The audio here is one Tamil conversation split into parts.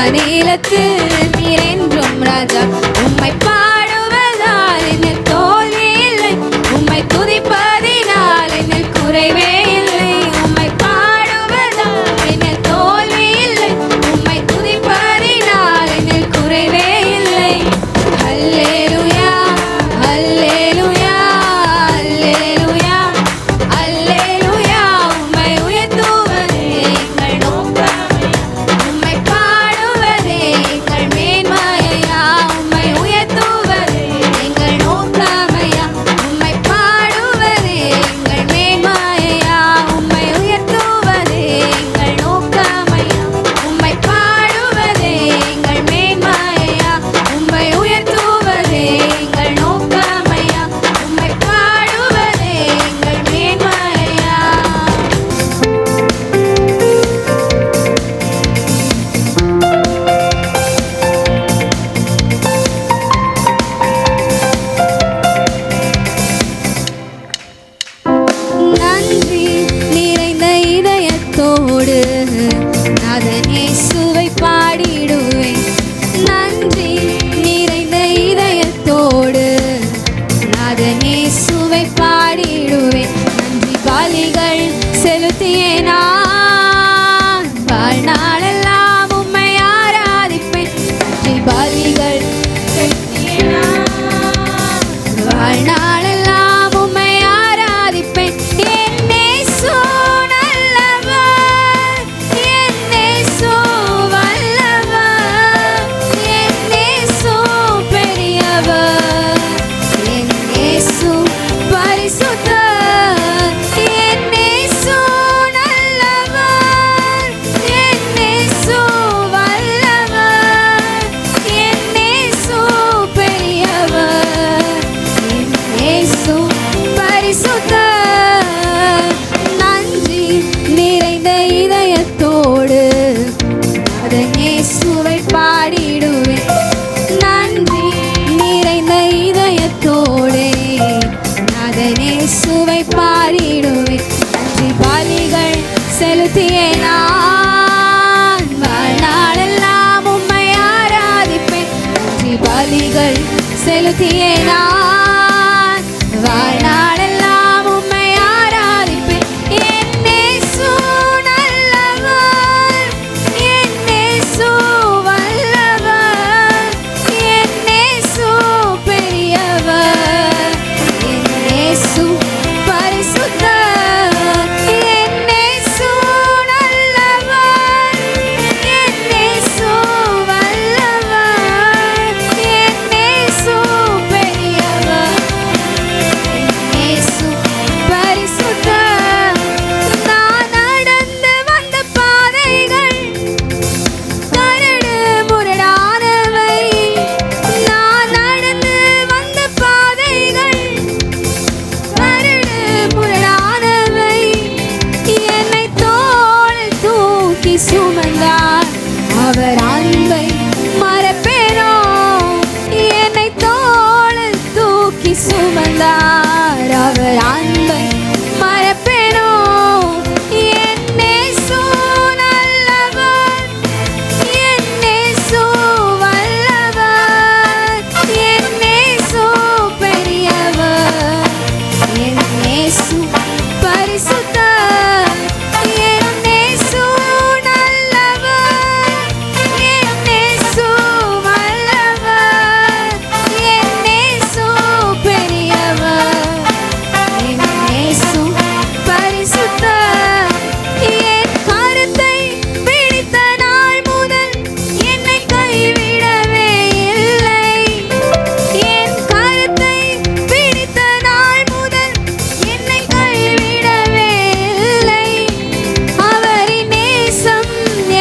மாநிலத்தில் நீர் என்றும் ராஜா. உம்மை பாடுவதால் என்னில் தோல்வி இல்லை, உம்மை துதிப்பதினால் என்னில் குறைவே இல்லை. உம்மை பாடுவதால் என்னில் தோல்வி இல்லை, உம்மை துதிப்பதினால் என்னில் குறைவே இல்லை. அல்லேலூயா அல்லேலூயா அல்லேலூயா அல்லேலூயா. உம்மை உயர்த்துவதே எங்கள் நோக்கமே, உம்மை பாடுவதே எங்கள் மேன்மையா. உம்மை உயர்த்துவதே எங்கள் நோக்கமையா, உம்மை பாடுவதே எங்கள் மேன்மையா. உம்மை உயர்த்துவதே எங்கள் நோக்கமையா, உம்மை பாடுவதே எங்கள் மேன்மையா. உம்மை உயர்த்துவதே எங்கள் நோக்கமையா, உம்மை பாடுவதே எங்கள் மேன்மையா. நன்றி நிறைந்த இதயத்தோடு நாதன் இயேசுவை பாடிடுவேன். நன்றி நிறைந்த இதயத்தோடு நாதன் இயேசுவை பாடிடுவேன். நன்றி பலிகள் செலுத்தியே நான் வாழ்நாளெல்லாம் உம்மை ஆராதிப்பேன். நன்றி பலிகள் செலுத்தியே நான் வாழ்நாளெல்லாம் உம்மை ஆராதிப்பேன். என் இயேசு நல்லவர், என் இயேசு வல்லவர், என் இயேசு பெரியவர், என் இயேசு பரிசுத்தர். என் இயேசு நல்லவர், என் இயேசு வல்லவர், என் இயேசு பெரியவர், என் இயேசு பரிசுத்தர். நன்றி நிறைந்த இதயத்தோடு அதன் இயேசுவை பாடிடுவேன். நன்றி நிறைந்த இதயத்தோடு அதன் இயேசுவை பாடிடுவேன். நன்றி பலிகள் செலுத்தியே நான் வாழ்நாளெல்லாம் உம்மை ஆராதிப்பேன். நன்றி பலிகள் செலுத்தியே நான் வாழ்நாளெல்லாம் உம்மை ஆராதிப்பேன். என் இயேசு நல்லவர், என் இயேசு வல்லவர், என் இயேசு பெரியவர், என் இயேசு பரிசுத்தர். என் இயேசு நல்லவர், என் இயேசு வல்லவர், என் இயேசு பெரியவர், என் இயேசு பரிசுத்தர். நான் நடந்து வந்த பாதைகள் கரடு முரடானவை, நான் நடந்து வந்த பாதைகள் கரடு முரடானவை. என்னை தோளில் தூக்கி சுமந்தார், அவர் அன்பை மறப்பேனோ. என்னை தோளில் தூக்கி சுமந்தார், அவர் அன்பை மறப்பேனோ. என் இயேசு நல்லவர், என் இயேசு வல்லவர், என் இயேசு பெரியவர், என் இயேசு பரிசுத்தர். என் இயேசு நல்லவர், என் இயேசு வல்லவர், என் இயேசு பெரியவர், என் இயேசு பரிசுத்தர். என் கருத்தை பிடித்த நாள் முதல் என்னை கைவிடவே இல்லை. என் கருத்தை பிடித்த நாள் முதல் என்னை கைவிடவே இல்லை. அவரின் நேசம்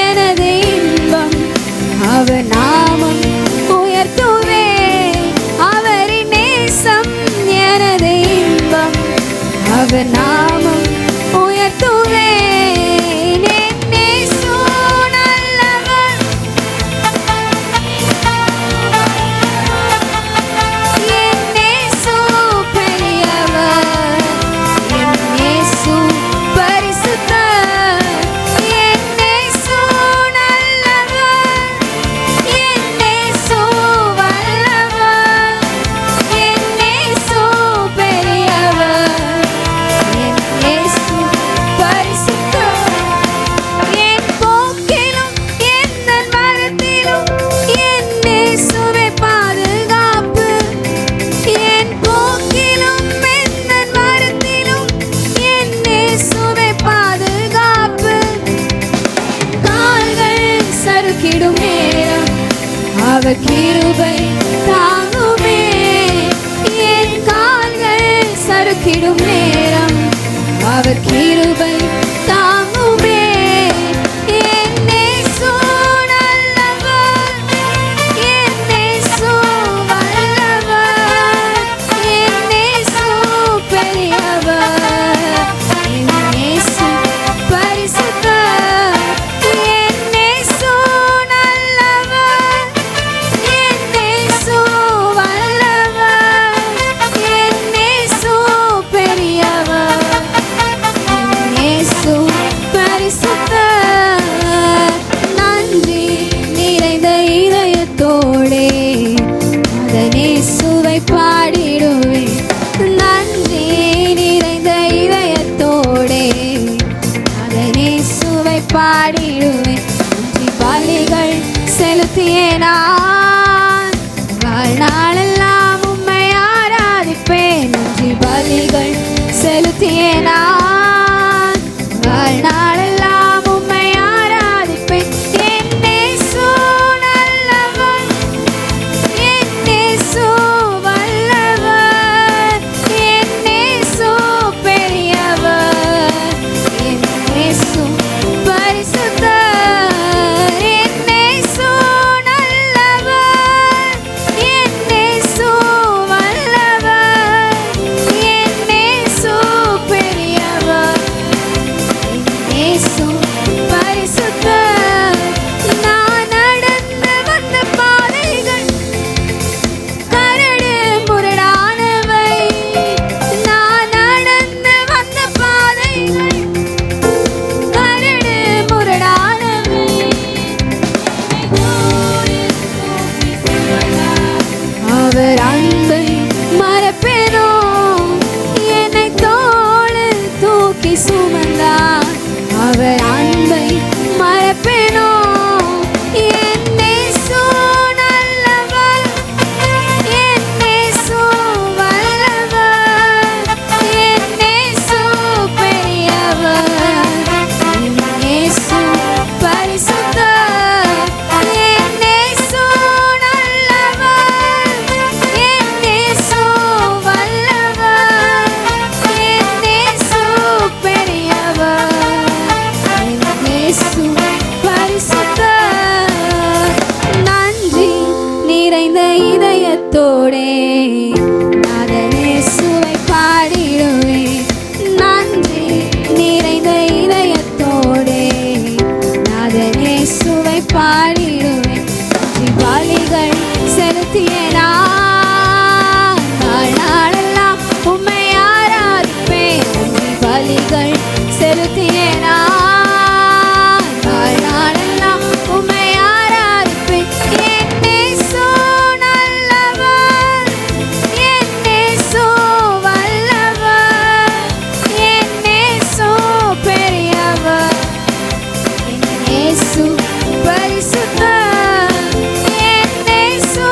எனது இன்பம், அவர் நாமம் உயர்த்துவே. அவரின் நேசம் எனது இன்பம், அவர் நாமம் உயர்த்துவே. என் இயேசு நல்லவர், என் இயேசு பெரியவர், என் இயேசு பரிசுத்தர். என் இயேசு நல்லவர், சறுக்கிடும் நேரம் அவர் கிருபை தாங்குமே. என் கால்கள் சறுக்கிடும் நேரம் அவர் கிருபை தாங்குமே. என் இயேசு நல்லவர், என் இயேசு வல்லவர், என் இயேசு பெரியவர், என் இயேசு பரிசுத்தர். என் இயேசு நல்லவர், என் இயேசு வல்லவர், என் இயேசு பெரியவர், என் இயேசு பரிசுத்தர். நன்றி நிறைந்த இதயத்தோடே அதன் இயேசுவை பாடிடுவேன். நன்றி நிறைந்த இதயத்தோடே அதன் இயேசுவை பாடிடுவேன். நன்றி பலிகள் செலுத்திய நான் வாழ்நாளெல்லாம் உம்மை ஆராதிப்பேன். நன்றி பலிகள் செலுத்திய நான் வாழ்நாளெல்லாம் உம்மை ஆராதிப்பேன். என் இயேசு நல்லவர், என் இயேசு வல்லவர், என் இயேசு பெரியவர், என் இயேசு பரிசுத்தர். என் இயேசு நல்லவர், என் இயேசு வல்லவர், என் இயேசு பெரியவர், என் இயேசு பரிசுத்தர். நான் நடந்து வந்த பாதைகள் கரடு முரடானவை, நான் நடந்து வந்த பாதைகள் கரடு முரடானவை. அவர் அன்பை மறப்பேனோ, என்னை தோளில் தூக்கி சுமந்தார். அவர் அன்பை மறப்பேனோ, என் இயேசு நல்லவர், என் இயேசு வல்லவர், என் இயேசு பெரியவர், என் இயேசு பரிசுத்தர். என் இயேசு நல்லவர், என் இயேசு வல்லவர், என் இயேசு பெரியவர், என் இயேசு பரிசுத்தர். நன்றி நிறைந்த இதயத்தோடே அதன் இயேசுவை பாடிடுவேன். நன்றி நிறைந்த இதயத்தோடே அதன் இயேசுவை பாடிடுவேன். நன்றி பலிகள் செலுத்திய நான் வாழ்நாளெல்லாம் உம்மை ஆராதிப்பேன். நன்றி பலிகள் செலுத்திய நான் வாழ்நாளெல்லாம் உம்மை ஆராதிப்பேன். என் இயேசு நல்லவர், என் இயேசு வல்லவர், என் இயேசு பெரியவர், என் இயேசு பரிசுத்தர். என் இயேசு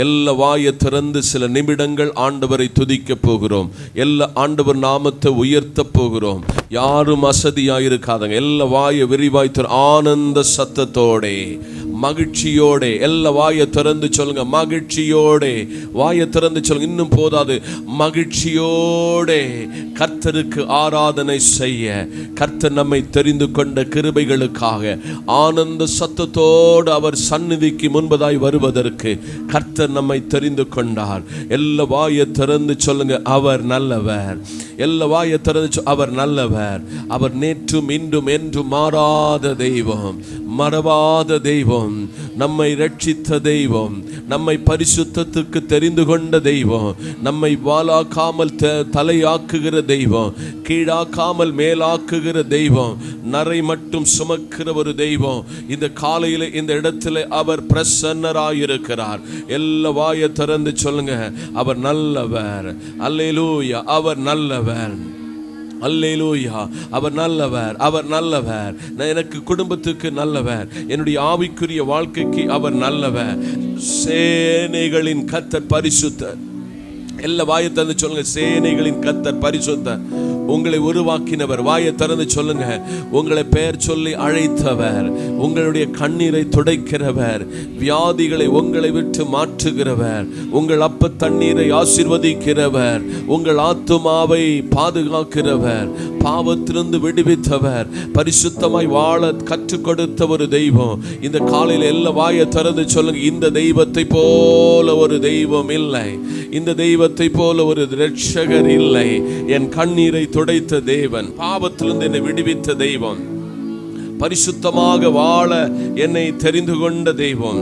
எல்லா வாயை திறந்து சில நிமிடங்கள் ஆண்டவரை துதிக்க போகிறோம். எல்லா ஆண்டவர் நாமத்தை உயர்த்த போகிறோம். யாரும் அசதியாயிருக்காதங்க. எல்லா வாயை விரிவாய் ஆனந்த சத்தத்தோட மகிழ்ச்சியோட எல்லா வாயை திறந்து சொல்லுங்க. மகிழ்ச்சியோட வாயை திறந்து சொல்லுங்க. இன்னும் போதாது, மகிழ்ச்சியோட கர்த்தருக்கு ஆராதனை செய்ய கர்த்தர் நம்மை தெரிந்து கொண்ட கிருபைகளுக்காக ஆனந்த சத்தத்தோடு அவர் சந்நிதிக்கு முன்பதாய் வருவதற்கு கர்த்தர் நம்மை தெரிந்து கொண்டார். எல்லா வாயை திறந்து சொல்லுங்க, அவர் நல்லவர். எல்லா வாயை திறந்து அவர் நல்லவர். அவர் நேற்றும் இன்றும் என்றும் மாறாத தெய்வம், மறவாத தெய்வம், நம்மை ரட்சித்த தெய்வம், நம்மை பரிசுத்தத்துக்கு தெரிந்து கொண்ட தெய்வம், நம்மை வாளாக்காமல் தலையாக்குகிற தெய்வம், கீழாக்காமல் மேலாக்குகிற தெய்வம், நரை மட்டும் சுமக்கிற ஒரு தெய்வம். இந்த காலையில் இந்த இடத்துல அவர் பிரசன்னராயிருக்கிறார். எல்லா வாயை திறந்து சொல்லுங்க, அவர் நல்லவர். அல்லேலூயா, அவர் நல்லவர். அல்லேலூயா, அவர் நல்லவர், அவர் நல்லவர். எனக்கு குடும்பத்துக்கு நல்லவர், என்னுடைய ஆவிக்குரிய வாழ்க்கைக்கு அவர் நல்லவர். சேனைகளின் கர்த்தர் பரிசுத்தர். எல்லா வாயை திறந்து சொல்லுங்க, சேனைகளின் கர்த்தர் பரிசுத்தர். உங்களை உருவாக்கினவர். வாயை திறந்து சொல்லுங்க, உங்களை பெயர் சொல்லி அழைத்தவர், உங்களுடைய கண்ணீரை துடைக்கிறவர், வியாதிகளை உங்களை விட்டு மாற்றுகிறவர், உங்கள் அப்ப தண்ணீரை ஆசீர்வதிக்கிறவர், உங்கள் ஆத்துமாவை பாதுகாக்கிறவர், பாவத்திலிருந்து விடுவித்தவர், பரிசுத்தமாய் வாழ கற்றுக் கொடுத்த ஒரு தெய்வம். இந்த காலையில் எல்லா வாயை திறந்து சொல்லுங்க, இந்த தெய்வத்தை போல ஒரு தெய்வம் இல்லை, இந்த தெய்வத்தை போல ஒரு இரட்சகர் இல்லை. என் கண்ணீரை துடைத்த தேவன், பாவத்திலிருந்து என்னை விடுவித்த தெய்வம், பரிசுத்தமாக வாழ என்னை தெரிந்து கொண்ட தெய்வம்.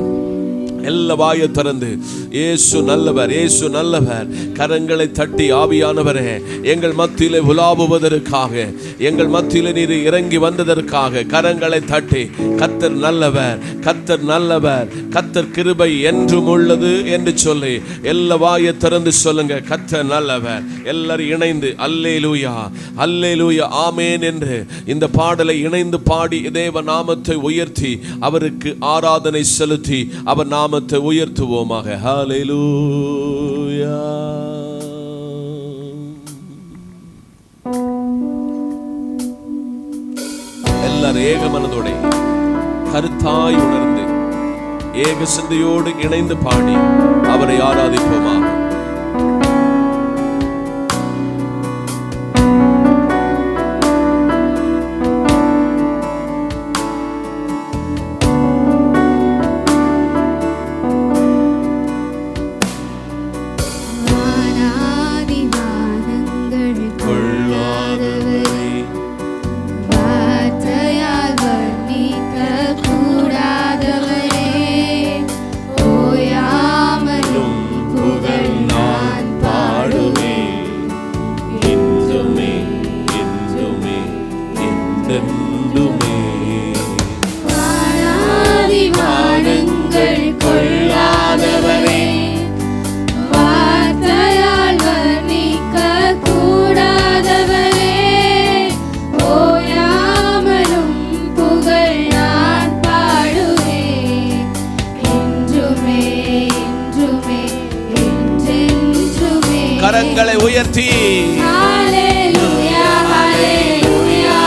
எல்லா வாயை திறந்து இயேசு நல்லவர், இயேசு நல்லவர். கரங்களை தட்டி, ஆவியானவரே எங்கள் மத்தியிலே உலாவுவதற்காக, எங்கள் மத்தியிலே நீர் இறங்கி வந்ததற்காக கரங்களை தட்டி, கர்த்தர் நல்லவர், கர்த்தர் நல்லவர், கர்த்தர் கிருபை என்றும் உள்ளது என்று சொல்லி எல்லா வாயை திறந்து சொல்லுங்க, கர்த்தர் நல்லவர். எல்லாரும் இணைந்து அல்லேலூயா, அல்லேலூயா, ஆமேன் என்று இந்த பாடலை இணைந்து பாடி தேவ நாமத்தை உயர்த்தி அவருக்கு ஆராதனை செலுத்தி அவர் நாமத்தை உயர்த்துவோமாக. ஹல்லேலூயா. எல்லாரும் ஏக மனதோட கருத்தாய் உணர்ந்து ஏக சிந்தையோடு இணைந்து பாடி அவரை ஆராதிப்போமாக. கரங்களை உயர்த்தி ஹல்லேலூயா, ஹல்லேலூயா,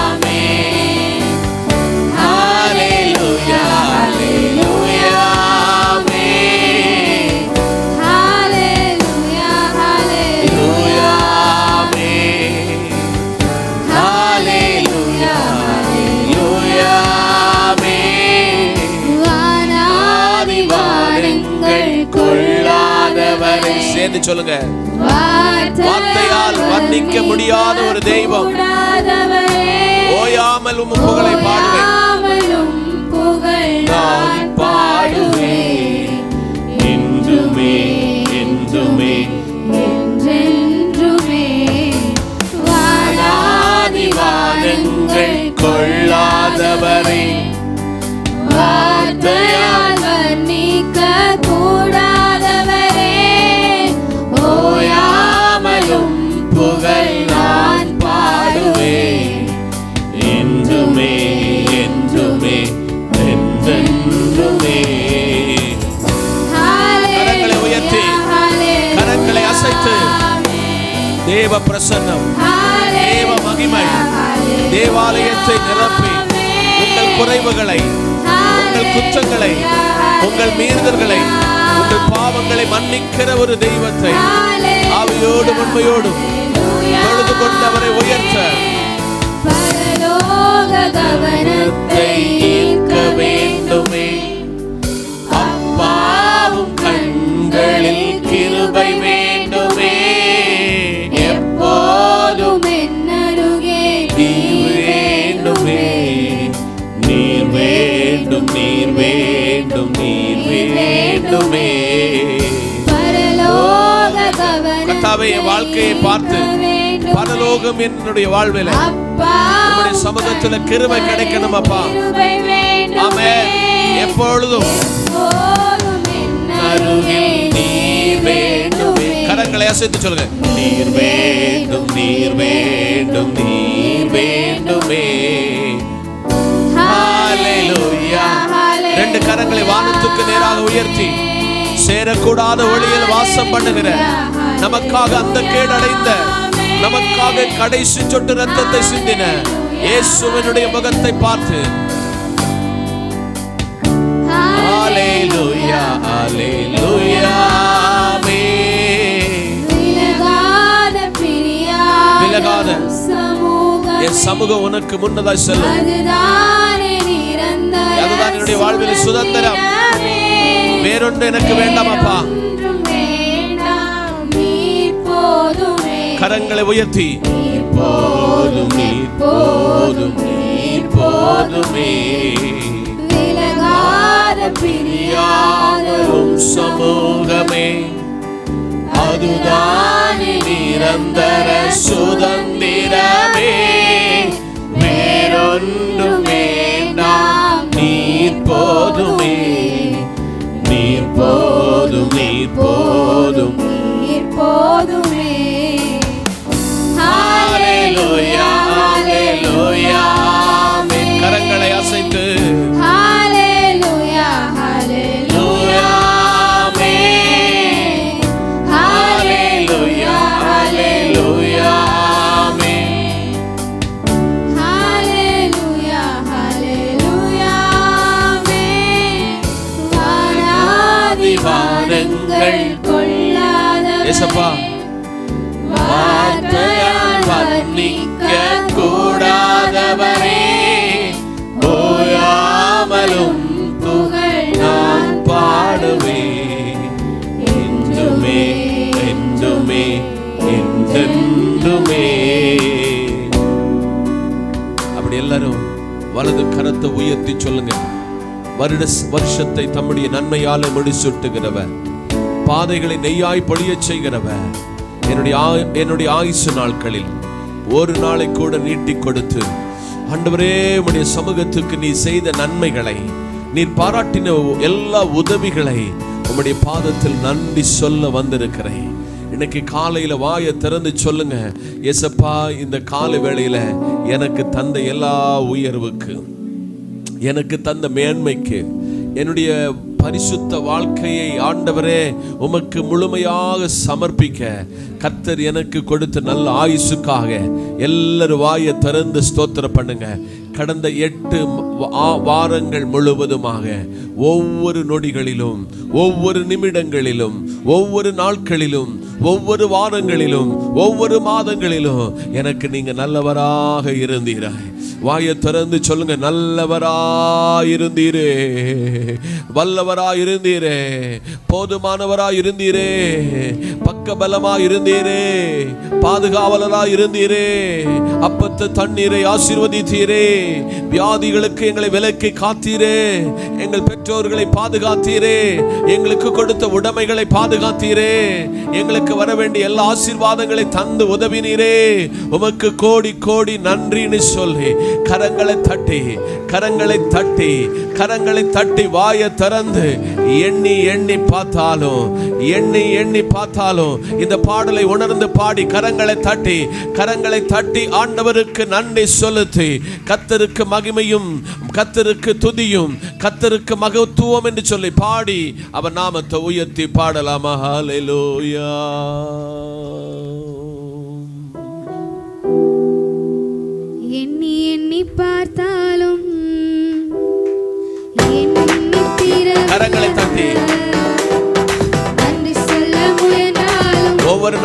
ஆமென். ஹல்லேலூயா, ஹல்லேலூயா, ஆமென். ஹல்லேலூயா, ஹல்லேலூயா, ஆமென். ஹல்லேலூயா, ஹல்லேலூயா, ஆமென். வானாதி வானங்கள் கொள்ளாதவரே, சேர்ந்து சொல்லுங்க, வார்த்தையால் வர்ணிக்க முடியாத ஒரு தெய்வம், ஓயாமல் உம் புகழை பாடுவேன், நான் பாடுவேன் என்றுமே என்றுமே என்றென்றுமே. வானாதி வானங்கள் கொள்ளாதவரே, வார்த்தையால் வர்ணிக்க கூடாதவரே, ஓயாமலும் புகழ் நான் பாடுவேன் என்றுமே என்றுமே என்றென்றுமே. தேவ பிரசன்னம், தேவ மகிமை தேவாலயத்தை நிரப்பி உங்கள் குறைவுகளை, உங்கள் குற்றங்களை, உங்கள் மீறுதல்களை, உங்கள் பாவங்களை மன்னிக்கிற ஒரு தெய்வத்தை ஆவியோடும் உண்மையோடும் தொழுது கொண்டு அவரை உயர்த்த பரலோக கவனத்தை ஈர்க்க வேண்டுமே. அப்பாவும் கண்களில் கிருபை வேண்டுமே. எப்போதும் என்னருகே நீர் வேண்டுமே. நீர் வேண்டும், நீர் வேண்டும், நீர் வேண்டுமே. பரலோக கவனத்தை கர்த்தாவே, என் வாழ்க்கையை பார்த்து பரலோகம் என்னுடைய வாழ்வில் உம்முடைய சமூகத்துல கிருபை கிடைக்கணும் அப்பா. ஆமென். எப்பொழுதும் அருகில் நீர் வேண்டுமே. கரங்களை அசைத்து சொல்லுங்க. நீர் வேண்டும், நீர் வேண்டும், நீர் வேண்டுமே. ஹalleluya. ரெண்டு கரங்களை வானத்துக்கு நேராக உயர்த்தி சேரக்கூடாத ஒளியில் வாசம் பண்ணுகிற, நமக்காக அந்த கேடடைந்த, நமக்காக கடைசி சொட்டு ரத்தத்தை சிந்தின இயேசுவினுடைய முகத்தை பார்த்து ஹalleluya, ஹalleluya. விலகாத என் சமூகம் உனக்கு முன்னதாய் செல்லும். அதுதான் என்னுடைய வாழ்வில் சுதந்திரம். வேறொன்று எனக்கு வேண்டாம் அப்பா. கரங்களை உயர்த்தி போதும், நீர் போதும், நீர் போதுமே. பிரியாதரும் சமூகமே, அதுதான் நிரந்தர சுதந்திரமே. வேறொன்றும் வேண்டாம், நீர் போதுமே. நீர் போதும், நீர் போதும், நீர் போதுமே. ஹalleluya, ஹalleluya. கரங்களை அசைத்து ஹalleluya, ஹalleluya. ஹalleluya, ஹalleluya. ஹalleluya, ஹalleluya. வானாதி வானங்கள் கொள்ளாத இயேசப்பா, வார்த்தையால் வர்ணிக்க கூடாதவரே, ஓயாமலும் புகழ் நான் பாடுவேன். என்றுமே, என்றுமே, என்றென்றுமே. அப்படி எல்லாரும் வலது கரத்தை உயர்த்தி சொல்லுங்க. வருஷத்தை தம்முடைய நன்மையாலே முடிசூட்டுகிறவர், பாதைகளை நெய்யாய் பொழியச் செய்கிறவர், என்னுடைய ஆயுசு நாட்களில் ஒரு நாளை கூட நீட்டி கொடுத்து, ஆண்டவரே உம்முடைய சமூகத்துக்கு நீ செய்த நன்மைகளை, நீர் பாராட்டின எல்லா உதவிகளை உம்முடைய பாதத்தில் நன்றி சொல்ல வந்திருக்கிறேன். இன்னைக்கு காலையில வாயை திறந்து சொல்லுங்க. ஏசப்பா, இந்த காலை வேளையில எனக்கு தந்த எல்லா உயர்வுக்கு, எனக்கு தந்த மேன்மைக்கு, என்னுடைய பரிசுத்த வாழ்க்கையை ஆண்டவரே உமக்கு முழுமையாக சமர்ப்பிக்க கர்த்தர் எனக்கு கொடுத்த நல்ல ஆயுசுக்காக எல்லாரும் வாயை திறந்து ஸ்தோத்திரம் பண்ணுங்க. கடந்த 8 வாரங்கள் முழுவதுமாக ஒவ்வொரு நொடிகளிலும், ஒவ்வொரு நிமிடங்களிலும், ஒவ்வொரு நாட்களிலும், ஒவ்வொரு வாரங்களிலும், ஒவ்வொரு மாதங்களிலும் எனக்கு நீங்க நல்லவராக இருந்தீரே. வாயை திறந்து சொல்லுங்க. நல்லவராயிருந்தீரே, வல்லவராயிருந்தீரே, போதுமானவராயிருந்தீரே, பக்கபலமாயிருந்தீரே, பாதுகாவலராயிருந்தீரே, அப்பத்த தண்ணீரை ஆசீர்வதித்தீரே, வியாதிகளுக்கு எங்களை விலக்கி காத்தீரே, எங்கள் பெற்றோர்களை பாதுகாத்தீரே, எங்களுக்கு கொடுத்த உடைமைகளை பாதுகாத்தீரே, எங்களுக்கு வர வேண்டிய எல்லா ஆசீர்வாதங்களை தந்து உதவினீரே. உமக்கு கோடி கோடி நன்றின்னு சொல்லி கரங்களை தட்டி, கரங்களை தட்டி, கரங்களை தட்டி வாயை திறந்து எண்ணி எண்ணி பார்த்தாலும், எண்ணி எண்ணி பார்த்தாலும் இந்த பாடலை உணர்ந்து பாடி கரங்களை தட்டி, கரங்களை தட்டி ஆண்டவருக்கு நன்றி செலுத்தி, கர்த்தருக்கு மகிமையும், கர்த்தருக்கு துதியும், கர்த்தருக்கு மகத்துவம் என்று சொல்லி பாடி அவர் நாமத்தை உயர்த்தி பாடலாமா? ஹல்லேலூயா.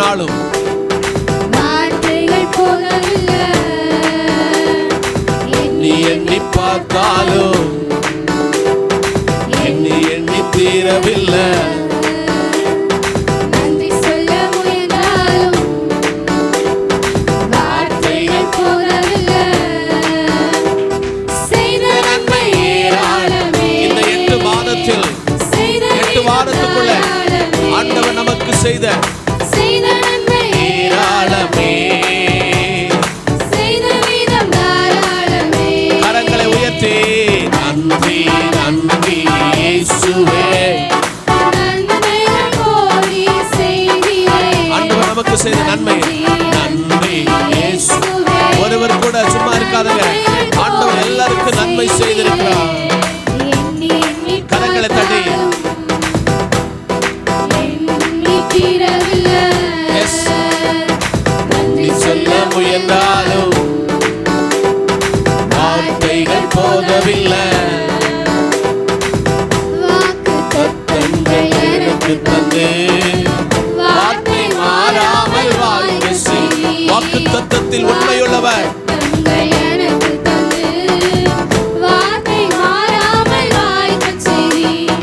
நாளும் வார்த்தைகள் போதவில்லை, எண்ணி எண்ணி பார்த்தாலும் எண்ணி எண்ணி தீரவில்லை. நன்றி சொல்ல முயன்றாலும் வார்த்தைகள் போதவில்லை, செய்த நன்மை ஏராளமே. இந்த 8 மாதத்தில் 8 வாரத்துக்குள்ள ஆண்டவர் நமக்கு செய்த நன்மை ஏராளமே. செய்த விதம் தாராளமே. கரங்களை உயர்த்தி நன்றி நன்றி இயேசுவே, நன்மைகள் கோடி செய்தீரே. ஆண்டவர் நமக்கு செய்த நன்மை நன்றி இயேசு. ஒருவர் கூட சும்மா இருக்காதுங்க. ஆண்டவர் எல்லாருக்கும் நன்மை செய்திருக்கிறார். எண்ணி எண்ணி கரங்களை தட்டி எண்ணி தீரவில்லை. Yes. நன்றி சொல்ல முயன்றாலும் வார்த்தைகள் போதவில்லை. வாக்குத்தத்தங்கள் எனக்கு தந்து வார்த்தை மாறாமல் வாழ்க்கை செய். வாக்குத்தத்தத்தில் உண்மையுள்ளவர். தங்கள் எனக்கு தந்து வார்த்தை மாறாமல் வாய்க்கச் செய்தீர்.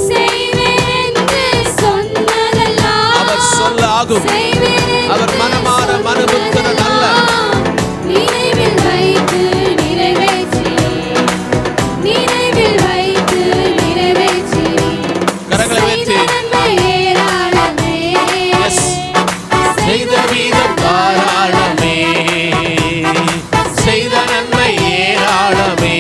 செய்வேன் என்று சொன்னதெல்லாம் அவர் சொல்ல ஆகும். செய்வேன் என்று அவர் மனமான மனுபுத்திரன் அல்ல. நினைவில் வைத்து நிறைவேற்றினீர். நினைவில் வைத்து நிறைவேற்றினீர். கரங்களை உயர்த்தி நன்மை ஏராளமே. Yes. செய்த வீதம் தாராளமே. செய்த நன்மை ஏராளமே.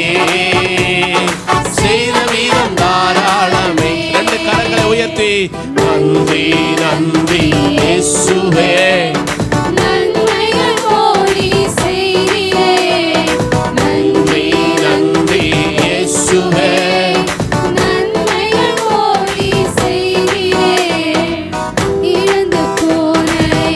செய்த வீதம் தாராளமே. 2 கரங்களை உயர்த்தி நன்றி நன்றி இயேசுவே, நன்மைகள் கோடி செய்தீரே. நன்றி நன்றி இயேசுவே. நன்மைகள் கோடி செய்தீரே. இழந்து போன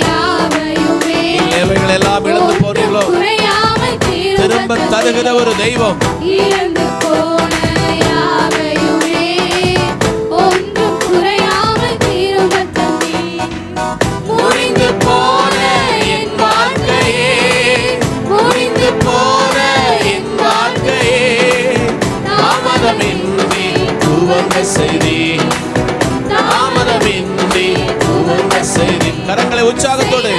யாவையுமே எவைகள் எல்லாம் இழந்து போனீர்களோ குறையாமல் திரும்ப தருகிற ஒரு தெய்வம். இழந்து போன யாவையுமே ஒன்றும் குறையாமல் திரும்ப தந்தீர். முடிந்து போன என் வாழ்க்கையே, முடிந்து போன என் வாழ்க்கையே, தாமதமின்றி துவங்க செய்தி, தாமதமின்றி துவங்க செய்தி. கரங்களை உற்சாகத்தோடு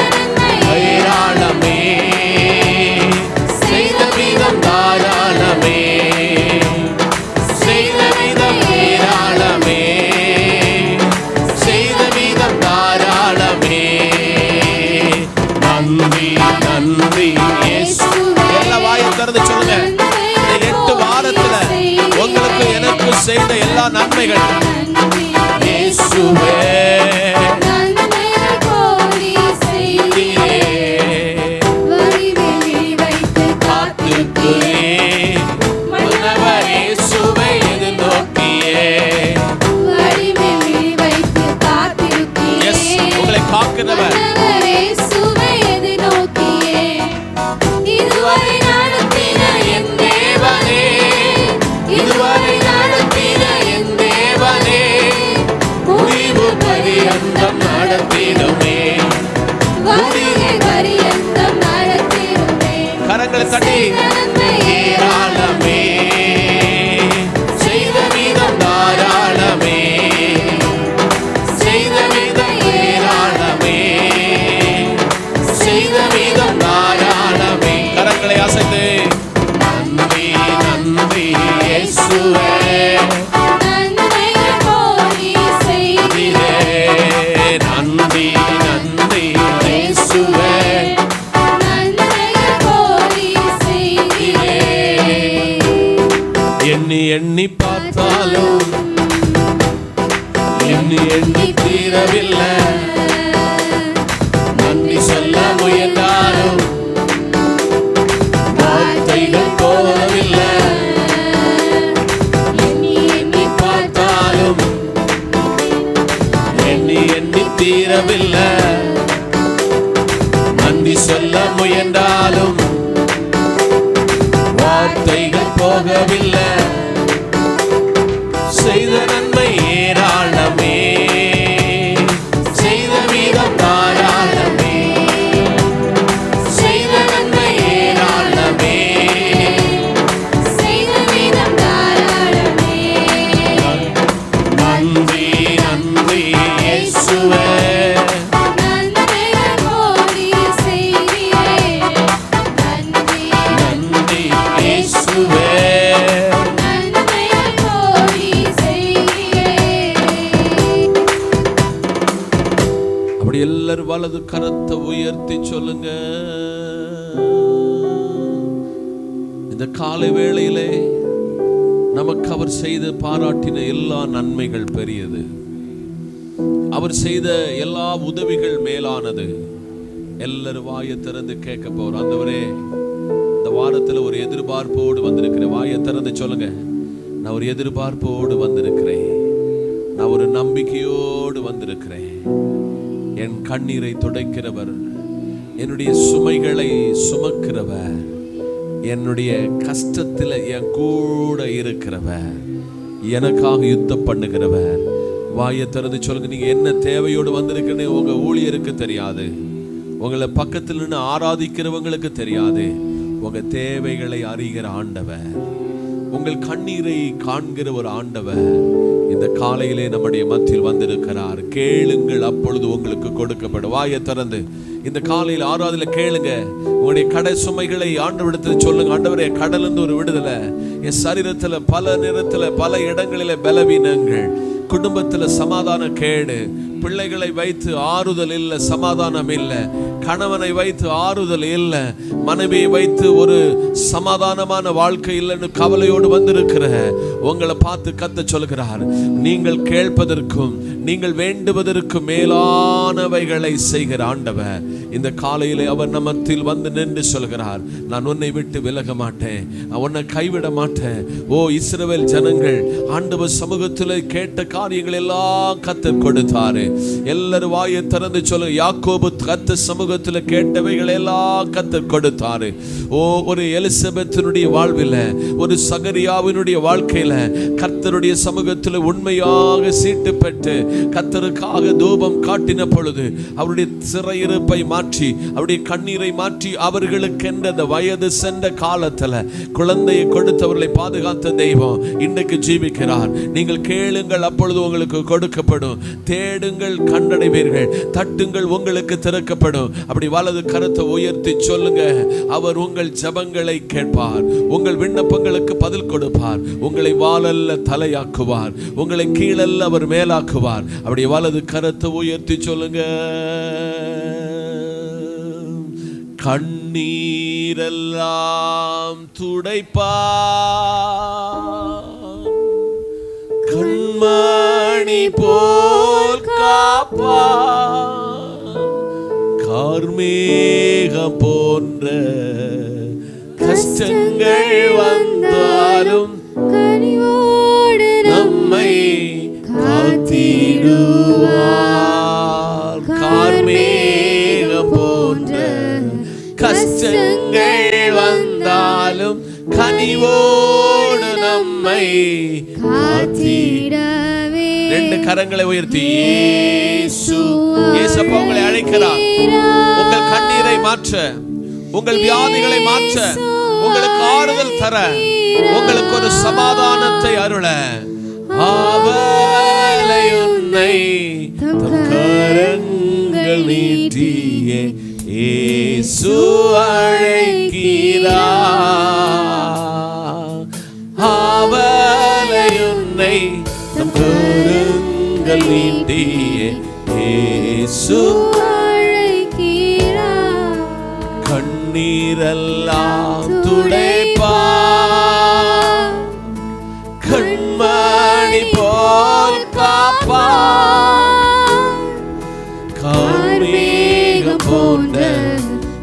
ஏராளமே. செய்த வீதம் தாராளமே. செய்த வீதம் ஏராளமே. செய்த வீதம் தாராளமே. நன்றி நன்றி இயேசு. எல்லா வாயை திறந்து சொல்லுங்க. இந்த 8 வாரத்துல உங்களுக்கு எனக்கு செய்த எல்லா நன்மைகள் இயேசுவே. நன்மைகள் கோடி செய்தீரே. வடிவில் வைத்து காத்திருக்கிறேன் மன்னவர் இயேசுவை எதிர்நோக்கியே. வடிவில் வைத்து Yes, காத்திருக்கிறேன். உங்களை காக்கிறவர். மன்னவர் இயேசுவை எதிர்நோக்கியே. இதுவரை நடத்தின என் தேவனே, இதுவரை நடத்தின என் தேவனே, முடிவு பரியந்தம் நடத்திடுமே. முடிவு பரியந்தம் நடத்திடுமே. கரங்களை தட்டி ஏராளமே. செய்த வீதம் தாராளமே. செய்த வீதம் ஏராளமே. செய்த வீதம் தாராளமே. கரங்களை அசைத்து நன்றி நன்றி இயேசுவே, நன்மைகள் கோடி செய்தீரே. நன்றி நன்றி இயேசுவே. நன்மைகள் கோடி செய்தீரே. எண்ணி எண்ணி பார்த்தாலும் எண்ணி எண்ணி தீரவில்லை. நன்றி சொல்ல முயன்றாலும் வார்த்தைகள் போதவில்லை. எண்ணி எண்ணி பார்த்தாலும் எண்ணி எண்ணி தீரவில்லை. நன்றி சொல்ல முயன்றாலும் வார்த்தைகள் போகவில்லை. செய்த நன்மை ஏராளமே. செய்த வீதம் தாரா வலது கரத்தை உயர்த்தி சொல்லுங்க. இந்த காலை வேளையிலே நமக்கு அவர் செய்த பாராட்டின எல்லா நன்மைகள் பெரியது. அவர் செய்த எல்லா உதவிகள் மேலானது. எல்லாரும் வாயை திறந்து கேட்க போறோம். ஆண்டவரே, இந்த வாரத்தில் ஒரு எதிர்பார்ப்போடு வந்திருக்கிறேன். வாயை திறந்து சொல்லுங்க. நான் ஒரு எதிர்பார்ப்போடு வந்திருக்கிறேன். நான் ஒரு நம்பிக்கையோடு வந்திருக்கிறேன். என் கண்ணீரை துடைக்கிறவர், என்னுடைய சுமைகளை சுமக்கிறவர், என்னுடைய கஷ்டத்தில் என் கூட இருக்கிறவர், எனக்காக யுத்தம் பண்ணுகிறவர். வாயை திறந்து சொல்லுங்க. நீங்க என்ன தேவையோடு வந்திருக்கிறேன்னு உங்க ஊழியருக்கு தெரியாது, உங்களை பக்கத்தில் நின்று ஆராதிக்கிறவங்களுக்கு தெரியாது. உங்க தேவைகளை அறிகிற ஆண்டவர், உங்கள் கண்ணீரை காண்கிற ஒரு ஆண்டவர் இந்த காலையிலே நம்முடைய மத்தியில் வந்திருக்கிறார். கேளுங்கள், அப்பொழுது உங்களுக்கு கொடுக்கப்படும். வாயை திறந்து இந்த காலையில் ஆராதனையில கேளுங்க. உங்களுடைய கடை சுமைகளை ஆண்டவரிடத்தில் சொல்லுங்க. ஆண்டவரே, கடலிருந்து ஒரு விடுதலை. என் சரீரத்தில் பல நேரத்தில் பல இடங்களில பலவீனங்கள், குடும்பத்தில் சமாதான கேடு, பிள்ளைகளை வைத்து ஆறுதல் இல்லை, சமாதானம் இல்லை, கணவனை வைத்து ஆறுதல் இல்லை, மனைவியை வைத்து ஒரு சமாதானமான வாழ்க்கை இல்லைன்னு கவலையோடு வந்திருக்கிற உங்களை பார்த்து கத்த சொல்கிறார். நீங்கள் கேட்பதற்கும் நீங்கள் வேண்டுவதற்கும் மேலானவைகளை செய்கிற ஆண்டவர் இந்த காலையிலே அவர் நம்மத்தில் வந்து நின்று சொல்கிறார். நான் உன்னை விட்டு விலக மாட்டேன், உன்னை கைவிட மாட்டேன். ஓ இஸ்ரவேல் ஜனங்கள், ஆண்டவர் சமூகத்தில் கேட்ட காரியங்கள் எல்லாம் கத்தர் கொடுத்தாரு. எல்லாரும் வாயை திறந்து சொல்லுங்க. யாக்கோபு கத்தர் சமூகத்தில் கேட்டவைகள் எல்லாம் கத்தர் கொடுத்தாரு. ஓ, ஒரு எலிசபெத்தினுடைய வாழ்வில், ஒரு சகரியாவினுடைய வாழ்க்கையில கர்த்தருடைய சமூகத்தில் உண்மையாக சீட்டு பெற்று கர்த்தருக்காக தூபம் காட்டின பொழுது அவருடைய சிறையிருப்பை மாற்றி, அவருடைய கண்ணீரை மாற்றி, அவர்களுக்கென்ற அந்த வயது சென்ற காலத்துல குழந்தையை கொடுத்தவர்களை பாதுகாத்த தெய்வம் இன்றைக்கு ஜீவிக்கிறார். நீங்கள் கேளுங்கள், அப்பொழுது உங்களுக்கு கொடுக்கப்படும். தேடுங்கள், கண்டடைவீர்கள். தட்டுங்கள், உங்களுக்கு திறக்கப்படும். அப்படி வலது கரத்தை உயர்த்தி சொல்லுங்க. அவர் உங்கள் ஜெபங்களை கேட்பார், உங்கள் விண்ணப்பங்களுக்கு பதில் கொடுப்பார், உங்களை வாலல்ல தலையாக்குவார், உங்களை கீழல்ல அவர் மேலாக்குவார். அப்படி வலது கரத்தை உயர்த்தி சொல்லுங்க. கண்ணீரெல்லாம் துடைப்பார், கண்மணி போல் காப்பார், கார்மேகம் போன்ற கஷ்டங்கள் வந்தாலும் கனிவோடு நம்மை காத்திடுவார். கார்மேகம் போன்ற கஷ்டங்கள் வந்தாலும் கனிவோடு நம்மை காத்திடவே. ரெண்டு கரங்களை உயர்த்தி இயேசு, இயேசப்பா உங்களை அழைக்கிறார். உங்கள் கண்ணீரை மாற்ற, உங்கள் வியாதிகளை மாற்ற, உங்களுக்கு ஆறுதல் தர, உங்களுக்கு ஒரு சமாதானத்தை அருள அவளை உன்னை தம் கரங்கள் நீட்டியே இயேசு அழைக்கிறார். அவளை உன்னை தம் கரங்கள் நீட்டியே இயேசு அழைக்கிறார். கண்ணீரெல்லாம் துடைப்பார், கண்மணி போல் காப்பார், கார்மேகம் போன்ற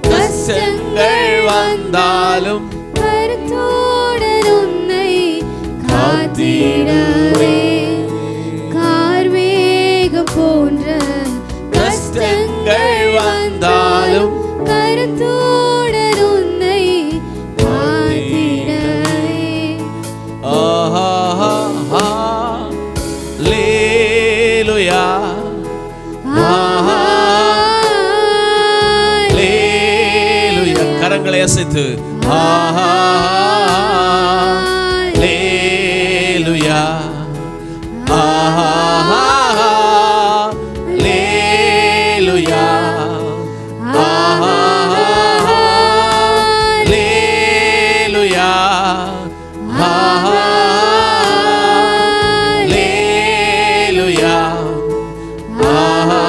கஷ்டங்கள் வந்தாலும் கருத்துடன் உன்னை காத்திடவே. கார்மேகம் போன்ற கஷ்டங்கள் வந்தாலும் கருத்துடன் உன்னை காத்திடவே. ஆஹா லேலுயா, ஆஹா லேலுயா. கரங்களை அசைத்து ஆஹா லேலுயா, ஆஹா லேலுயா, ஆஹா லேலுயா, ஆஹா லேலுயா, ஆஹா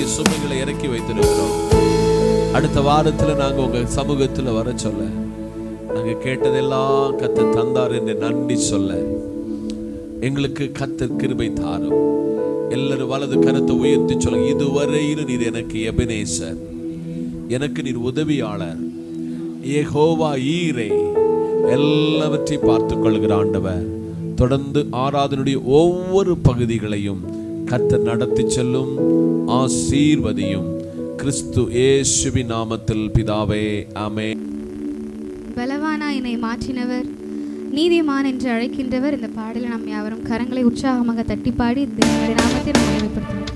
எங்களுடைய சுமைகளை இறக்கி வைத்திருக்கிறோம். அடுத்த வாரத்துல நாங்க உங்க சமூகத்துல வர சொல்ல, நாங்க கேட்டதெல்லாம் கர்த்தர் தந்தார் என்று நன்றி சொல்ல எங்களுக்கு கர்த்தர் கிருபை தாரும். எல்லாரும் வலது கரத்தை உயர்த்தி சொல்லுங்க, இதுவரையிலும் நீர் எனக்கு எபனேசர், எனக்கு நீர் உதவியாளர், யெகோவா ஈரே, எல்லாவற்றையும் பார்த்துக் கொள்கிற ஆண்டவர். தொடர்ந்து ஆராதனுடைய ஒவ்வொரு பகுதிகளையும் கர்த்தர் நடத்தி செல்லும், ஆசீர்வதியும். கிறிஸ்து இயேசுவின் நாமத்தில் பிதாவே, ஆமென். பலவானா என்னை மாற்றினவர், நீதிமான் என்று அழைக்கின்றவர். இந்த பாடலை நாம் யாவரும் கரங்களை உற்சாகமாக தட்டி பாடி தேவனுடைய நாமத்தை நாம் மகிமைப்படுத்துவோம்.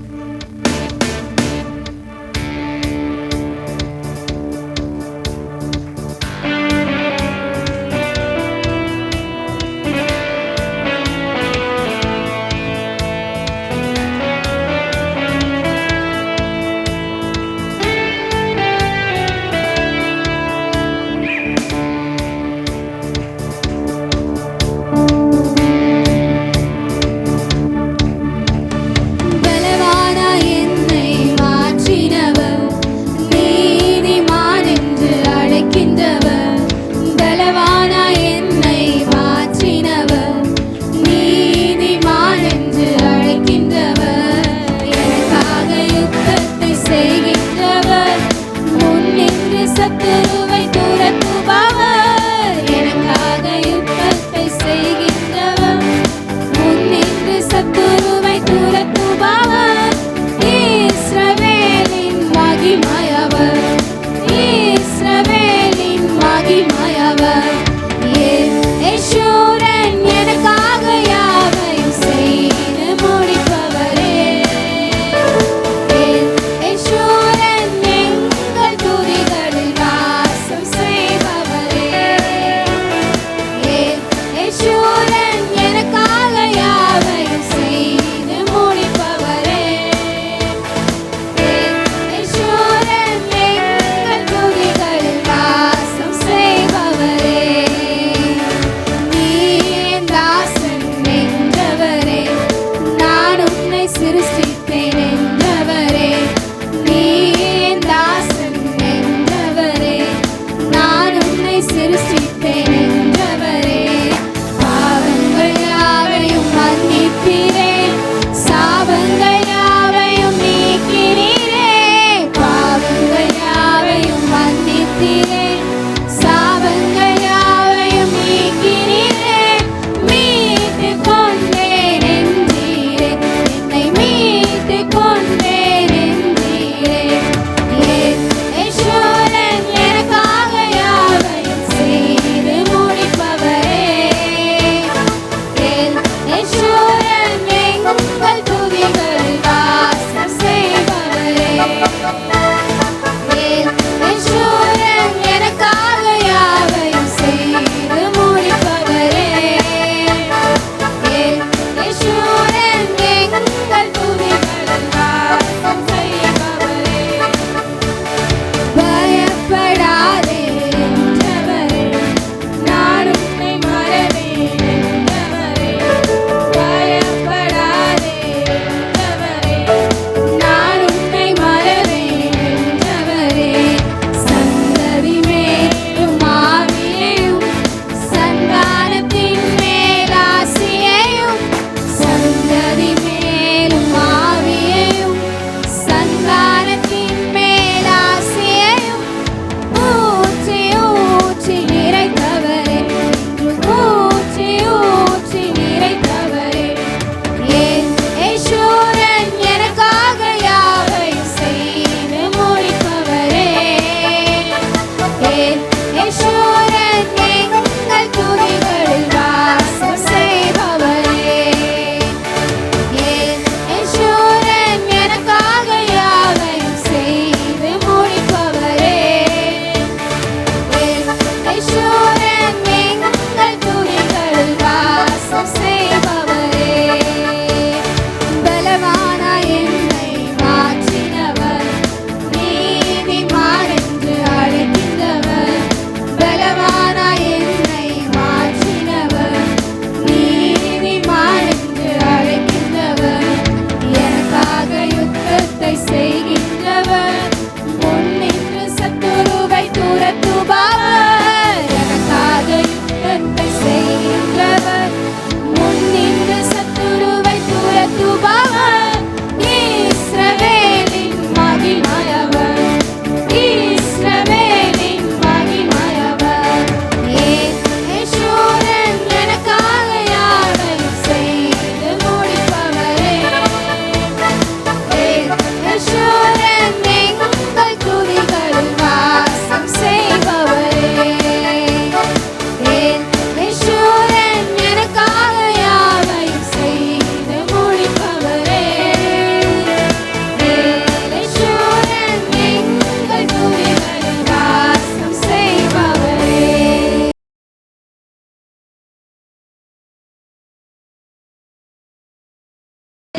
Hey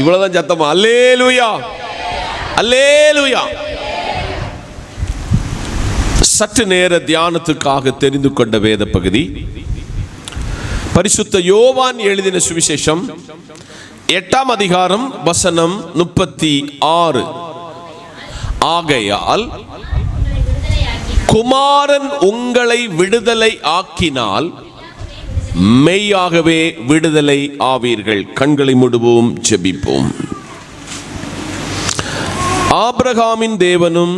இவ்வளவுதான் சத்தமா? அல்லேலூயா, அல்லேலூயா. சற்று நேர தியானத்துக்காக தெரிந்து கொண்ட வேத பகுதி பரிசுத்த யோவான் எழுதின சுவிசேஷம் 8ஆம் அதிகாரம் வசனம் 36. ஆகையால் குமாரன் உங்களை விடுதலை ஆக்கினால் மெய்யாகவே விடுதலை ஆவீர்கள். கண்களை மூடுவோம், ஜெபிப்போம். ஆபிரகாமின் தேவனும்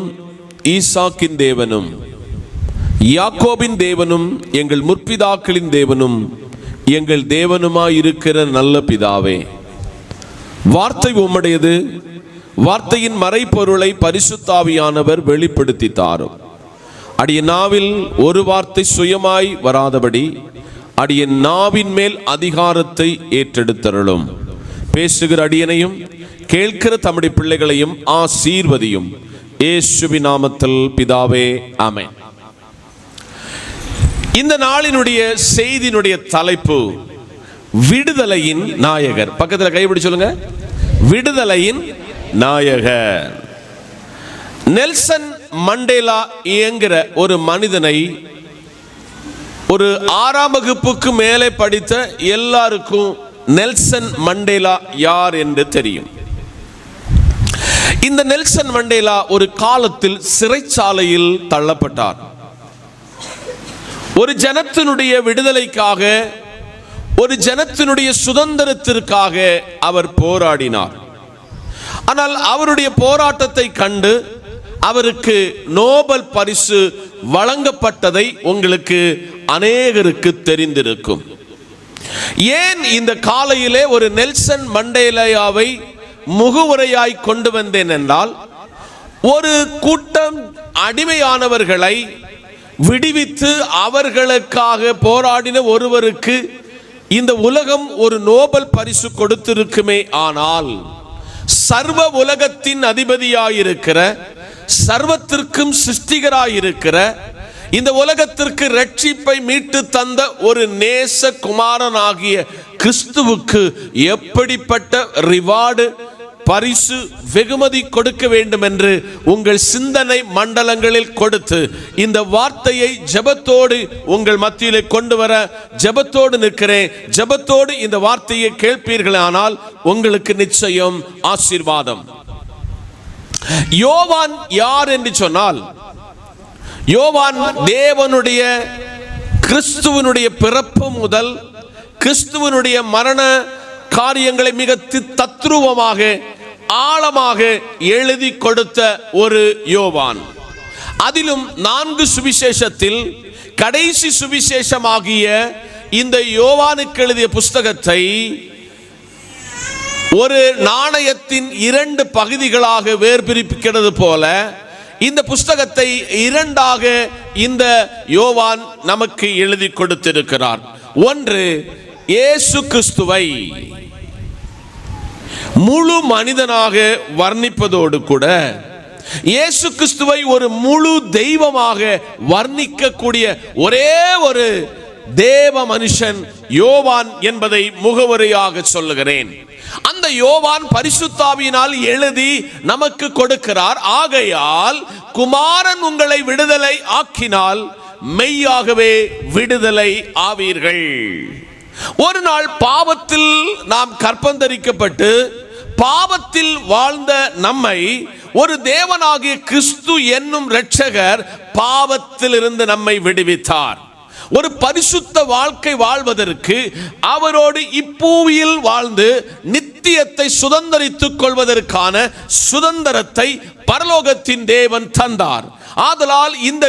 ஈசாக்கின் தேவனும் யாக்கோபின் தேவனும் எங்கள் முற்பிதாக்களின் தேவனும் எங்கள் தேவனுமாயிருக்கிற நல்ல பிதாவே, வார்த்தை உம்முடையது. வார்த்தையின் மறைப்பொருளை பரிசுத்த ஆவியானவர் வெளிப்படுத்தி தாரும். அடியேன் நாவில் ஒரு வார்த்தை சுயமாய் வராதபடி அடியேன் நாவின் மேல் அதிகாரத்தை ஏற்றெடுத்தருளும். பேசுகிற அடியனையும் கேட்கிற தம்முடைய பிள்ளைகளையும் ஆசீர்வதியும். இயேசுவின் நாமத்தில் பிதாவே, ஆமென். இந்த நாளினுடைய செய்தியினுடைய தலைப்பு விடுதலையின் நாயகர். பக்கத்தில் கைப்பிடி சொல்லுங்க, விடுதலையின் நாயகர். நெல்சன் மண்டேலா என்கிற ஒரு மனிதனை ஒரு 6ஆம் வகுப்புக்கு மேலே படித்த எல்லாருக்கும் நெல்சன் மண்டேலா யார் என்று தெரியும். இந்த நெல்சன் மண்டேலா ஒரு காலத்தில் சிறைச்சாலையில் தள்ளப்பட்டார். ஒரு ஜனத்தினுடைய விடுதலைக்காக, ஒரு ஜனத்தினுடைய சுதந்திரத்திற்காக அவர் போராடினார். ஆனால் அவருடைய போராட்டத்தை கண்டு அவருக்கு நோபல் பரிசு வழங்கப்பட்டதை உங்களுக்கு அநேகருக்கு தெரிந்திருக்கும். ஏன் இந்த காலையிலே ஒரு நெல்சன் மண்டேலாவை முகவுரையாய் கொண்டு வந்தேன் என்றால், ஒரு கூட்டம் அடிமையானவர்களை விடுவித்து அவர்களுக்காக போராடின ஒருவருக்கு இந்த உலகம் ஒரு நோபல் பரிசு கொடுத்திருக்குமே. ஆனால் சர்வ உலகத்தின் அதிபதியாயிருக்கிற, சர்வத்திற்கும் சிருஷ்டிகராயிருக்கிற, இந்த உலகத்திற்கு ரட்சிப்பை மீட்டு தந்த ஒரு நேச குமாரனாகிய கிறிஸ்துவுக்கு எப்படிப்பட்ட ரிவார்டு, பரிசு, வெகுமதி கொடுக்க வேண்டும் என்று உங்கள் சிந்தனை மண்டலங்களில் கொடுத்து இந்த வார்த்தையை ஜெபத்தோடு உங்கள் மத்தியிலே கொண்டு வர ஜெபத்தோடு நிற்கிறேன். ஜெபத்தோடு இந்த வார்த்தையை கேட்பீர்களானால் உங்களுக்கு நிச்சயம் ஆசீர்வாதம். யோவான் யார் என்று சொன்னால், யோவான் தேவனுடைய கிறிஸ்துவனுடைய பிறப்பு முதல் கிறிஸ்துவனுடைய மரண காரியங்களை மிக தத்ரூபமாக ஆழமாக எழுதி கொடுத்த ஒரு யோவான். அதிலும் 4 சுவிசேஷத்தில் கடைசி சுவிசேஷமாகிய இந்த யோவானுக்கு எழுதிய புஸ்தகத்தை ஒரு நாணயத்தின் 2 பகுதிகளாக வேர்பிரிக்கிறது போல இந்த புஸ்தகத்தை 2ஆக இந்த யோவான் நமக்கு எழுதி கொடுத்திருக்கிறார். ஒன்று, இயேசு கிறிஸ்துவை முழு மனிதனாக வர்ணிப்பதோடு கூட இயேசு கிறிஸ்துவை ஒரு முழு தெய்வமாக வர்ணிக்கக்கூடிய ஒரே ஒரு தேவ மனுஷன் யோவான் என்பதை முகவரியாக சொல்லுகிறேன். அந்த யோவான் பரிசுத்த ஆவியினால் எழுதி நமக்கு கொடுக்கிறார். ஆகையால் குமாரன் உங்களை விடுதலை ஆக்கினால் மெய்யாகவே விடுதலை ஆவீர்கள். ஒரு நாள் பாவத்தில் நாம் கற்பந்தரிக்கப்பட்டு பாவத்தில் வாழ்ந்த நம்மை ஒரு தேவனாகிய கிறிஸ்து என்னும் இரட்சகர் பாவத்தில் இருந்து நம்மை விடுவித்தார். ஒரு பரிசுத்த வாழ்க்கை வாழ்வதற்கு அவரோடு இப்பூவியில் வாழ்ந்து நித்தியத்தை சுதந்தரித்துக் கொள்வதற்கான சுதந்திரத்தை பரலோகத்தின் தேவன் தந்தார். ஆதலால் இந்த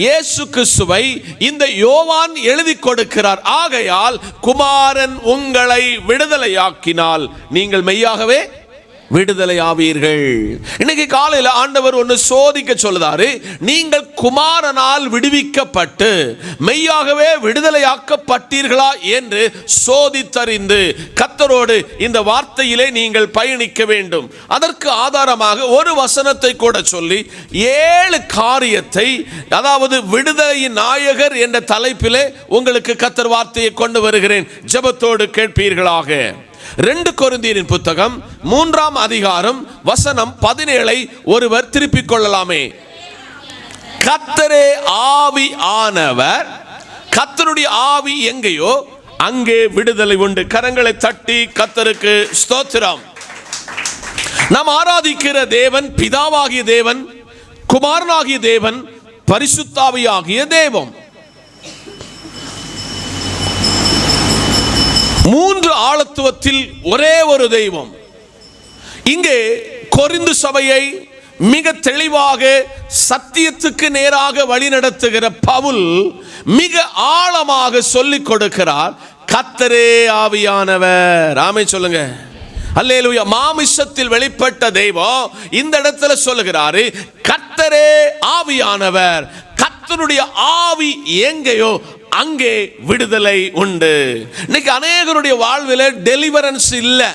இயேசு கிறிஸ்துவை இந்த யோவான் எழுதி கொடுக்கிறார். ஆகையால் குமாரன் உங்களை விடுதலையாக்கினால் நீங்கள் மெய்யாகவே விடுதலை ஆவீர்கள். இன்னைக்கு காலையில் ஆண்டவர் ஒன்று சோதிக்க சொல்லுதாரு. நீங்கள் குமாரனால் விடுவிக்கப்பட்டு மெய்யாகவே விடுதலையாக்கப்பட்டீர்களா என்று சோதித்தறிந்து கர்த்தரோடு இந்த வார்த்தையிலே நீங்கள் பயணிக்க வேண்டும். அதற்கு ஆதாரமாக ஒரு வசனத்தை கூட சொல்லி 7 காரியத்தை, அதாவது விடுதலையின் நாயகர் என்ற தலைப்பிலே உங்களுக்கு கர்த்தர் வார்த்தையை கொண்டு வருகிறேன். ஜெபத்தோடு கேட்பீர்களாக. 2 கொரிந்தியரின் புத்தகம் 3ஆம் அதிகாரம் வசனம் 17 ஒருவர் திருப்பிக் கொள்ளலாமே. கர்த்தரே ஆவி ஆனவர், கர்த்தருடைய ஆவி எங்கேயோ அங்கே விடுதலை உண்டு. கரங்களை தட்டி கர்த்தருக்கு ஸ்தோத்திரம். நாம் ஆராதிக்கிற தேவன் பிதாவாகிய தேவன், குமாரனாகிய தேவன், பரிசுத்தாவியாகிய தேவன். 3 ஆளத்துவத்தில் ஒரே ஒரு தெய்வம். இங்கே கொரிந்து சபையை மிக தெளிவாக சத்தியத்துக்கு நேராக வழிநடத்துகிற பவுல் மிக ஆழமாக சொல்லிக் கொடுக்கிறார், கர்த்தரே ஆவியானவர். ஆமென் சொல்லுங்க. அல்லேலூயா. மாமிசத்தில் வெளிப்பட்ட தெய்வம் இந்த இடத்துல சொல்லுகிறாரு, கர்த்தரே ஆவியானவர். கர்த்தருடைய ஆவி எங்கேயோ அங்கே விடுதலை உண்டு. இன்னைக்கு அநேகருடைய வாழ்வில் டெலிவரன்ஸ் இல்லை,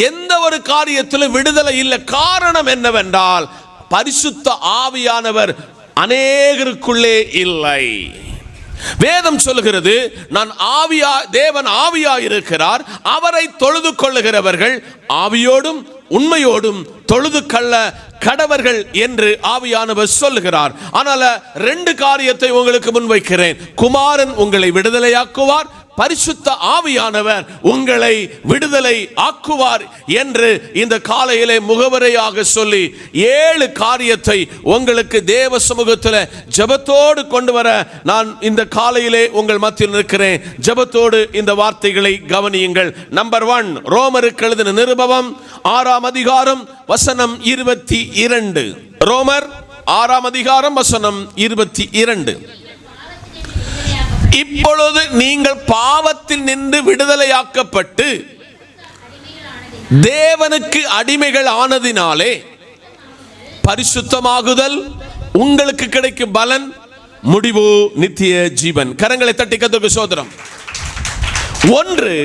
எந்த ஒரு காரியத்திலும் விடுதலை இல்லை. காரணம் என்னவென்றால் பரிசுத்த ஆவியானவர் அநேகருக்குள்ளே இல்லை. வேதம் சொல்லுகிறது, நான் ஆவியா, தேவன் ஆவியா இருக்கிறார், அவரை தொழுது கொள்ளுகிறவர்கள் ஆவியோடும் உண்மையோடும் தொழுது கொள்ள கடவர்கள் என்று ஆவியானவர் சொல்லுகிறார். ஆனால் 2 காரியத்தை உங்களுக்கு முன்வைக்கிறேன். குமாரன் உங்களை விடுதலையாக்குவார், பரிசுத்த ஆவியானவர் உங்களை விடுதலை ஆக்குவார் என்று இந்த காலையிலே முகவரையாக சொல்லி 7 காரியத்தை உங்களுக்கு தேவ சமூகத்தில் ஜெபத்தோடு கொண்டு வர நான் இந்த காலையிலே உங்கள் மத்தியில் இருக்கிறேன். ஜெபத்தோடு இந்த வார்த்தைகளை கவனியுங்கள். நம்பர் 1, ரோமருக்கு எழுதின நிருபம் 6ஆம் அதிகாரம் வசனம் 22. ரோமர் 6ஆம் அதிகாரம் வசனம் 22. இப்பொழுது நீங்கள் பாவத்தில் நின்று விடுதலையாக்கப்பட்டு தேவனுக்கு அடிமைகள் ஆனதினாலே பரிசுத்தமாகுதல் உங்களுக்கு கிடைக்கும் பலன், முடிவு நித்திய ஜீவன். கரங்களை தட்டி கர்த்தருக்கு ஸ்தோத்திரம். 1,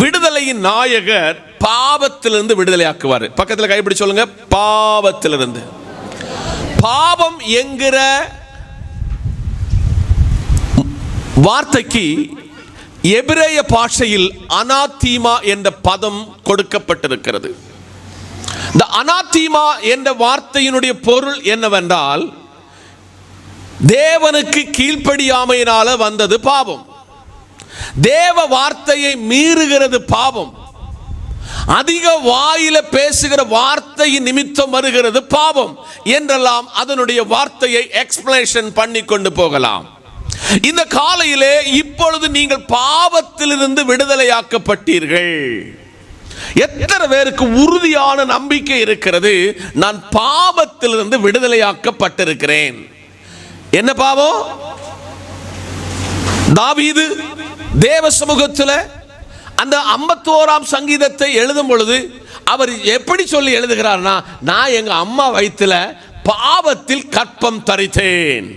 விடுதலையின் நாயகர் பாவத்திலிருந்து விடுதலையாக்குவார். பக்கத்தில் கைப்பிடி சொல்லுங்க, பாவத்திலிருந்து. பாவம் என்கிற வார்த்தைக்கு எபிரேய பாஷையில் அனாத்தீமா என்ற பதம் கொடுக்கப்பட்டிருக்கிறது. இந்த அனாத்தீமா என்ற வார்த்தையினுடைய பொருள் என்னவென்றால், தேவனுக்கு கீழ்ப்படியாமையினால வந்தது பாவம், தேவ வார்த்தையை மீறுகிறது பாவம், அதிக வாயில பேசுகிற வார்த்தையின் நிமித்தம் வருகிறது பாவம் என்றெல்லாம் அதனுடைய வார்த்தையை எக்ஸ்பிளனேஷன் பண்ணி கொண்டு போகலாம். இந்த காலையிலே இப்பொழுது நீங்கள் பாவத்திலிருந்து விடுதலையாக்கப்பட்டீர்கள். எத்தனை பேருக்கு உறுதியான நம்பிக்கை இருக்கிறது, நான் பாவத்திலிருந்து விடுதலையாக்கப்பட்டிருக்கிறேன்? என்ன பாவம்? தாவீது தேவ சமூகத்தில் அந்த 51ஆம் சங்கீதத்தை எழுதும் பொழுது அவர் எப்படி சொல்லி எழுதுகிறார்னா, நான் எங்க அம்மா வயித்துல பாவத்தில் கற்பம் தரித்தேன்.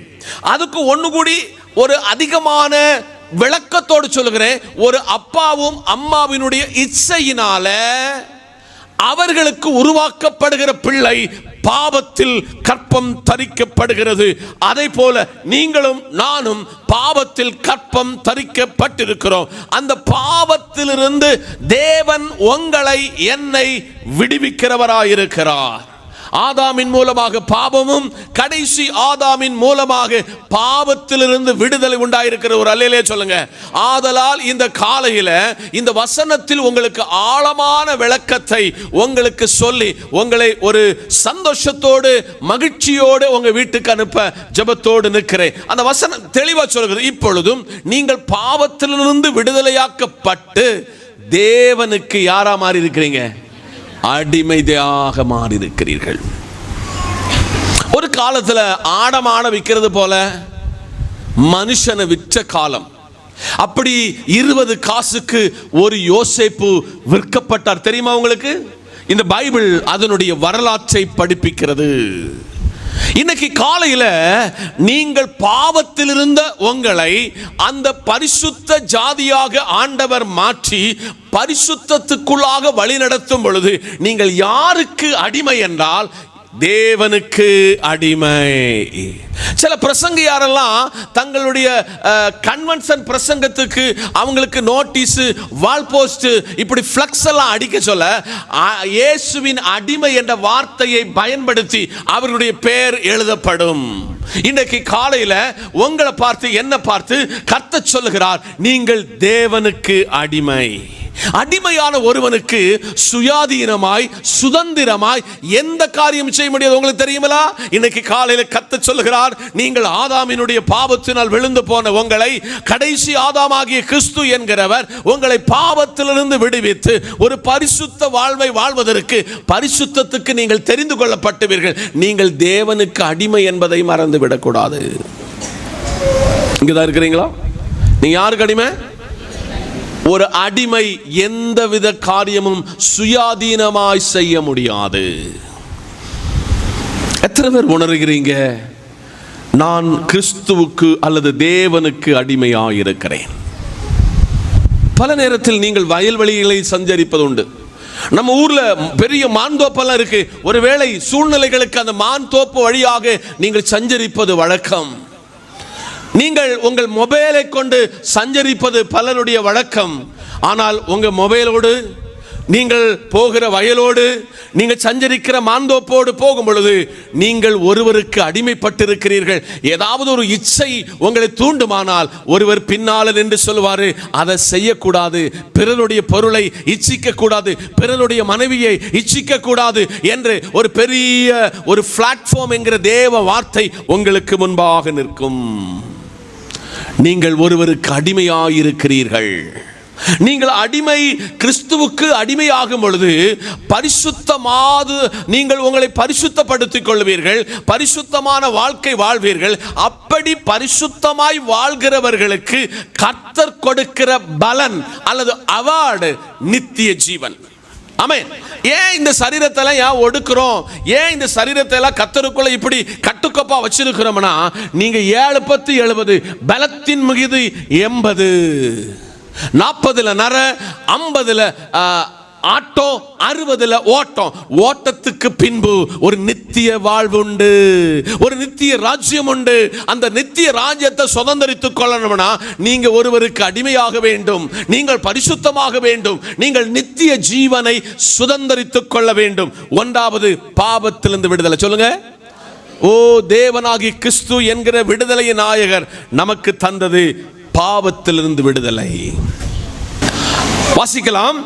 அதுக்கு ஒன்று கூடி ஒரு அதிகமான விளக்கத்தோடு சொல்லுகிறேன். ஒரு அப்பாவும் அம்மாவினுடைய இச்சையினால அவர்களுக்கு உருவாக்கப்படுகிற பிள்ளை பாவத்தில் கற்பம் தரிக்கப்படுகிறது. அதை போல நீங்களும் நானும் பாவத்தில் கற்பம் தரிக்கப்பட்டிருக்கிறோம். அந்த பாவத்திலிருந்து தேவன் உங்களை என்னை விடுவிக்கிறவராயிருக்கிறார். ஆதாமின் மூலமாக பாவமும், கடைசி ஆதாமின் மூலமாக பாவத்திலிருந்து விடுதலை உண்டாயிருக்கிற ஒரு அல்லேலூயா சொல்லுங்க. ஆதலால் இந்த காலையில இந்த வசனத்தில் உங்களுக்கு ஆழமான விளக்கத்தை உங்களுக்கு சொல்லி உங்களை ஒரு சந்தோஷத்தோடு மகிழ்ச்சியோடு உங்க வீட்டுக்கு அனுப்ப ஜெபத்தோடு நிற்கிறேன். அந்த வசனம் தெளிவா சொல்கிறது, இப்பொழுதும் நீங்கள் பாவத்திலிருந்து விடுதலையாக்கப்பட்டு தேவனுக்கு யாரா மாறி இருக்கிறீங்க? அடிமையாக மாறி இருக்கிறீர்கள். ஒரு காலத்துல ஆடமான விற்கிறது போல மனுஷனை விற்ற காலம். அப்படி 20 காசுக்கு ஒரு யோசேப்பு விற்கப்பட்டார். தெரியுமா உங்களுக்கு? இந்த பைபிள் அதனுடைய வரலாற்றை படிப்பிக்கிறது. இன்னைக்கு காலையில நீங்கள் பாவத்தில் இருந்த உங்களை அந்த பரிசுத்த ஜாதியாக ஆண்டவர் மாற்றி பரிசுத்தத்துக்குள்ளாக வழி நடத்தும் பொழுது நீங்கள் யாருக்கு அடிமை என்றால் தேவனுக்கு அடிமை. சில பிரசங்கியாரெல்லாம் தங்களுடைய கன்வென்ஷன் பிரசங்கத்துக்கு அவங்களுக்கு நோட்டீஸ், வால் போஸ்ட், இப்படி ஃப்ளக்ஸ் எல்லாம் அடிக்க சொல்ல இயேசுவின் அடிமை என்ற வார்த்தையை பயன்படுத்தி அவர்களுடைய பெயர் எழுதப்படும். இன்றைக்கு காலையில உங்களை பார்த்து என்ன பார்த்து கர்த்தர் சொல்லுகிறார், நீங்கள் தேவனுக்கு அடிமை. அடிமையான ஒருவனுக்கு சுயாதீனமாய் சுதந்திரமாய் எந்த காரியம் செய்ய முடியாது. உங்களுக்கு தெரியுமா? இன்னைக்கு காலையில கர்த்தர் சொல்லுகிறார், நீங்கள் ஆதாமினுடைய பாவத்தினால் விழுந்து போன உங்களை கடைசி ஆதாமாகிய கிறிஸ்து என்கிறவர் உங்களை பாவத்திலிருந்து விடுவித்து ஒரு பரிசுத்த வாழ்வை வாழ்வதற்கு, பரிசுத்தத்துக்கு நீங்கள் தெரிந்து கொள்ளப்பட்டவர்கள். நீங்கள் தேவனுக்கு அடிமை என்பதை மறந்து விடக்கூடாது. இங்கதான் இருக்கிறீங்களா? நீங்க யாருக்கு அடிமை? ஒரு அடிமை எந்தவித காரியமும் சுயாதீனமாய் செய்ய முடியாது. எத்தனை பேர் உணர்கிறீங்க, நான் கிறிஸ்துவுக்கு அல்லது தேவனுக்கு அடிமையாயிருக்கிறேன்? பல நேரத்தில் நீங்கள் வயல்வெளிகளை சஞ்சரிப்பது உண்டு. நம்ம ஊர்ல பெரிய மாந்தோப்பெல்லாம் இருக்கு. ஒருவேளை சூழ்நிலைகளுக்கு அந்த மாந்தோப்பு வழியாக நீங்கள் சஞ்சரிப்பது வழக்கம். நீங்கள் உங்கள் மொபைலை கொண்டு சஞ்சரிப்பது பலருடைய வழக்கம். ஆனால் உங்க மொபைலோடு, நீங்கள் போகிற வயலோடு, நீங்கள் சஞ்சரிக்கிற மாந்தோப்போடு போகும் பொழுது நீங்கள் ஒருவருக்கு அடிமைப்பட்டிருக்கிறீர்கள். ஏதாவது ஒரு இச்சை உங்களை தூண்டுமானால் ஒருவர் பின்னால் நின்று சொல்லுவாரு, அதை செய்யக்கூடாது, பிறருடைய பொருளை இச்சிக்க கூடாது, பிறருடைய மனைவியை இச்சிக்க கூடாது என்று ஒரு பெரிய ஒரு பிளாட்ஃபார்ம் என்கிற தேவ வார்த்தை உங்களுக்கு முன்பாக நிற்கும். நீங்கள் ஒருவருக்கு அடிமையாயிருக்கிறீர்கள். நீங்கள் அடிமை, கிறிஸ்துவுக்கு அடிமையாகும் பொழுது பரிசுத்தமாது நீங்கள் உங்களை பரிசுத்தப்படுத்திக் கொள்வீர்கள், பரிசுத்தமான வாழ்க்கை வாழ்வீர்கள். அப்படி பரிசுத்தமாய் வாழ்கிறவர்களுக்கு கர்த்தர் கொடுக்கிற பலன் அல்லது அவார்டு நித்திய ஜீவன். ஆமென். ஏன் இந்த சரீரத்தை ஏன் ஒடுக்கிறோம்? ஏன் இந்த சரீரத்தை எல்லாம் கர்த்தருக்குள்ள இப்படி கட்டுக்கோப்பா வச்சிருக்கிறோம்னா, நீங்க 7-10-70 பலத்தின் மிகுதி 80, 40 நர, 50 ஆட்டோ, 60 ஓட்டம். ஓட்டத்துக்கு பின்பு ஒரு நித்திய வாழ்வு உண்டு, ஒரு நித்திய ராஜ்யம் உண்டு. அந்த நித்திய ராஜ்யத்தை சுதந்திரித்துக் கொள்ளணும்னா நீங்க ஒருவருக்கு அடிமையாக வேண்டும், நீங்கள் பரிசுத்தமாக வேண்டும், நீங்கள் நித்திய ஜீவனை சுதந்திரித்துக் கொள்ள வேண்டும். ஒன்றாவது, பாவத்திலிருந்து விடுதலை. சொல்லுங்க. ஓ, தேவனாகி கிறிஸ்து என்கிற விடுதலையின் நாயகர் நமக்கு தந்தது பாவத்திலிருந்து விடுதலை. வாசிக்கலாம்.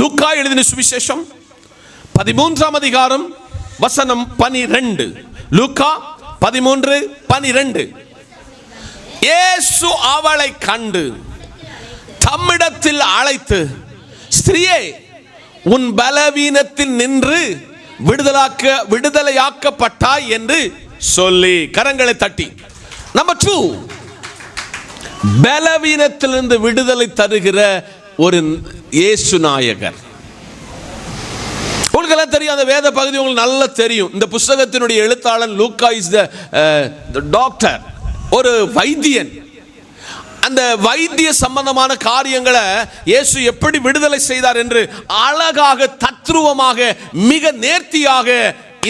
லூக்கா எழுதின சுவிசேஷம் 13ஆம் அதிகாரம் வசனம் 12. லூக்கா 13:12. இயேசு அவளை கண்டு தம்மிடத்தில் அழைத்து, ஸ்திரியே, உன் பலவீனத்தில் நின்று விடுதலையாக்கப்பட்டாய் என்று சொல்லி கரங்களை தட்டி. நம்பர் 2, பலவீனத்திலிருந்து விடுதலை தருகிற ஒரு இயேசு நாயகர். உங்களுக்கு எல்லாம் தெரியும், அந்த வேத பகுதி உங்களுக்கு நல்லா தெரியும். இந்த புத்தகத்தினுடைய எழுத்தாளன் லூக்கா இஸ் த டாக்டர், ஒரு வைத்தியன். அந்த வைத்திய சம்பந்தமான காரியங்களை இயேசு எப்படி விடுதலை செய்தார் என்று அழகாக, தத்ரூபமாக, மிக நேர்த்தியாக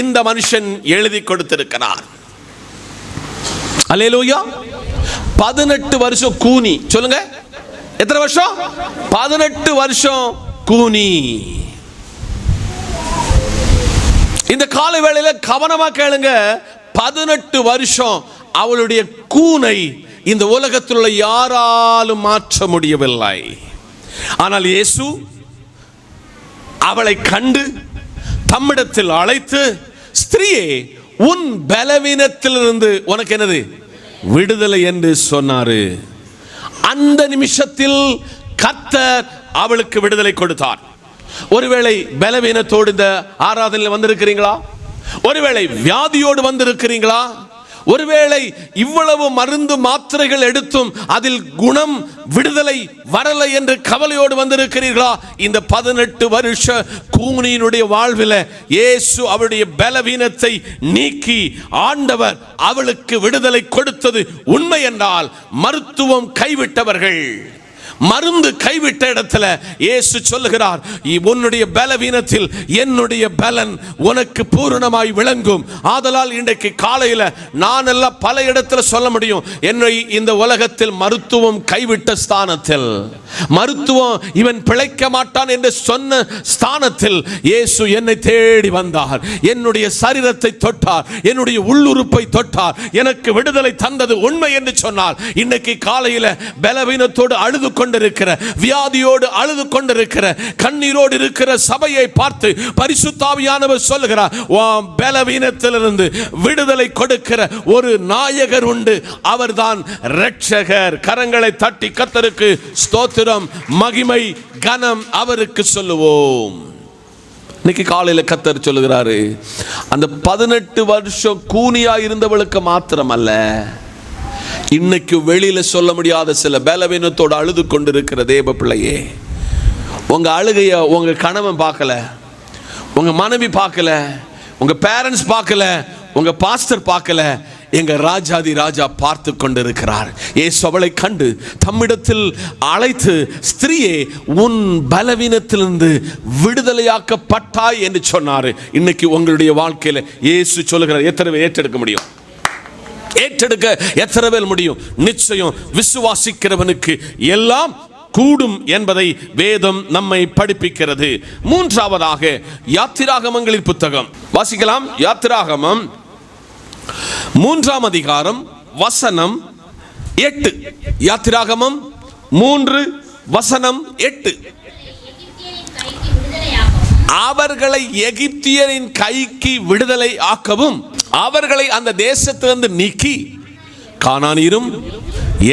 இந்த மனுஷன் எழுதி கொடுத்திருக்கிறார். அல்லேலூயா. 18 வருஷம் கூனி. சொல்லுங்க, எத்தனை வருஷம்? 18 வருஷம் கூனி. இந்த காலை வேளையில கவனமா கேளுங்க. 18 வருஷம் அவளுடைய கூனை இந்த உலகத்தில் உள்ள யாராலும் மாற்ற முடியவில்லை. ஆனால் இயேசு அவளை கண்டு தம்மிடத்தில் அழைத்து, ஸ்திரியே, உன் பலவீனத்திலிருந்து உனக்கு என்னது விடுதலை என்று சொன்னாரு. அந்த நிமிஷத்தில் கர்த்தர் அவளுக்கு விடுதலை கொடுத்தார். ஒருவேளை பலவீனத்தோடு இந்த ஆராதனையில் வந்திருக்கிறீங்களா? ஒருவேளை வியாதியோடு வந்திருக்கிறீங்களா? ஒருவேளை இவ்வளவு மருந்து மாத்திரைகள் எடுத்தும் அதில் குணம், விடுதலை வரலை என்று கவலையோடு வந்திருக்கிறீர்களா? இந்த 18 வருஷ கூனியினுடைய வாழ்வில் இயேசு அவருடைய பலவீனத்தை நீக்கி ஆண்டவர் அவளுக்கு விடுதலை கொடுத்தது உண்மை என்றால், மருத்துவம் கைவிட்டவர்கள், மருந்து கைவிட்ட இடத்துல இயேசு சொல்லுகிறார், உன்னுடைய பலவீனத்தில் என்னுடைய பலன் உனக்கு பூரணமாய் விளங்கும். ஆதலால் இன்றைக்கு காலையில் நான் எல்லாம் பல இடத்துல சொல்ல முடியும், என்னை இந்த உலகத்தில் மருத்துவம் கைவிட்ட ஸ்தானத்தில், மருத்துவம் இவன் பிழைக்க மாட்டான் என்று சொன்ன ஸ்தானத்தில் இயேசு என்னை தேடி வந்தார், என்னுடைய சரீரத்தை தொட்டார், என்னுடைய உள்ளுறுப்பை தொட்டார், எனக்கு விடுதலை தந்தது உண்மை என்று சொன்னார். இன்னைக்கு காலையில் பலவீனத்தோடு அழுது கொண்டிருக்கிற, வியாதியோடு அழுது கொண்டிருக்கிற, கண்ணீரோடு இருக்கிற சபையை பார்த்து பரிசுத்த ஆவியானவர் சொல்லுகிறார், பலவீனத்திலிருந்து விடுதலை கொடுக்கிற ஒரு நாயகர் உண்டு, அவர்தான் இரட்சகர். கரங்களை தட்டி கர்த்தருக்கு ஸ்தோத்திரம், மகிமை, கனம் அவருக்கு சொல்லுவோம். இன்னைக்கு காலையில் கர்த்தர் சொல்லுகிறாரு, அந்த 18 வருஷம் கூனியா இருந்தவளுக்கு மாத்திரமல்ல, இன்னைக்கு வெளியில சொல்ல முடியாத சில பலவீனத்தோடு அழுது கொண்டிருக்கிற தேவ பிள்ளையே, உங்க அழுகைய உங்க கணவன் பார்க்கல, உங்க மனைவி பார்க்கல, உங்க பேரண்ட்ஸ் பார்க்கல, உங்க பாஸ்டர் பார்க்கல, எங்க ராஜாதி ராஜா பார்த்து கொண்டிருக்கிறார். இயேசு அவளை கண்டு தம்மிடத்தில் அழைத்து, ஸ்திரீயே உன் பலவீனத்திலிருந்து விடுதலையாக்கப்பட்டாய் என்று சொன்னார். இன்னைக்கு உங்களுடைய வாழ்க்கையில இயேசு சொல்லுகிறார், எத்தனை பேர் ஏற்றெடுக்க முடியும்? ஏற்றெடுக்க எத்தனை பேர் முடியும்? நிச்சயம் விசுவாசிக்கிறவனுக்கு எல்லாம் கூடும் என்பதை வேதம் நம்மை படிப்பிக்கிறது. மூன்றாவதாக யாத்திராகமங்களின் புத்தகம் வாசிக்கலாம். யாத்திராகமம் 3ஆம் அதிகாரம் வசனம் 8. யாத்திராகமம் 3 வசனம் 8. அவர்களை எகிப்தியரின் கைக்கு விடுதலை ஆக்கவும், அவர்களை அந்த தேசத்திலிருந்து நீக்கி கானானியரும்,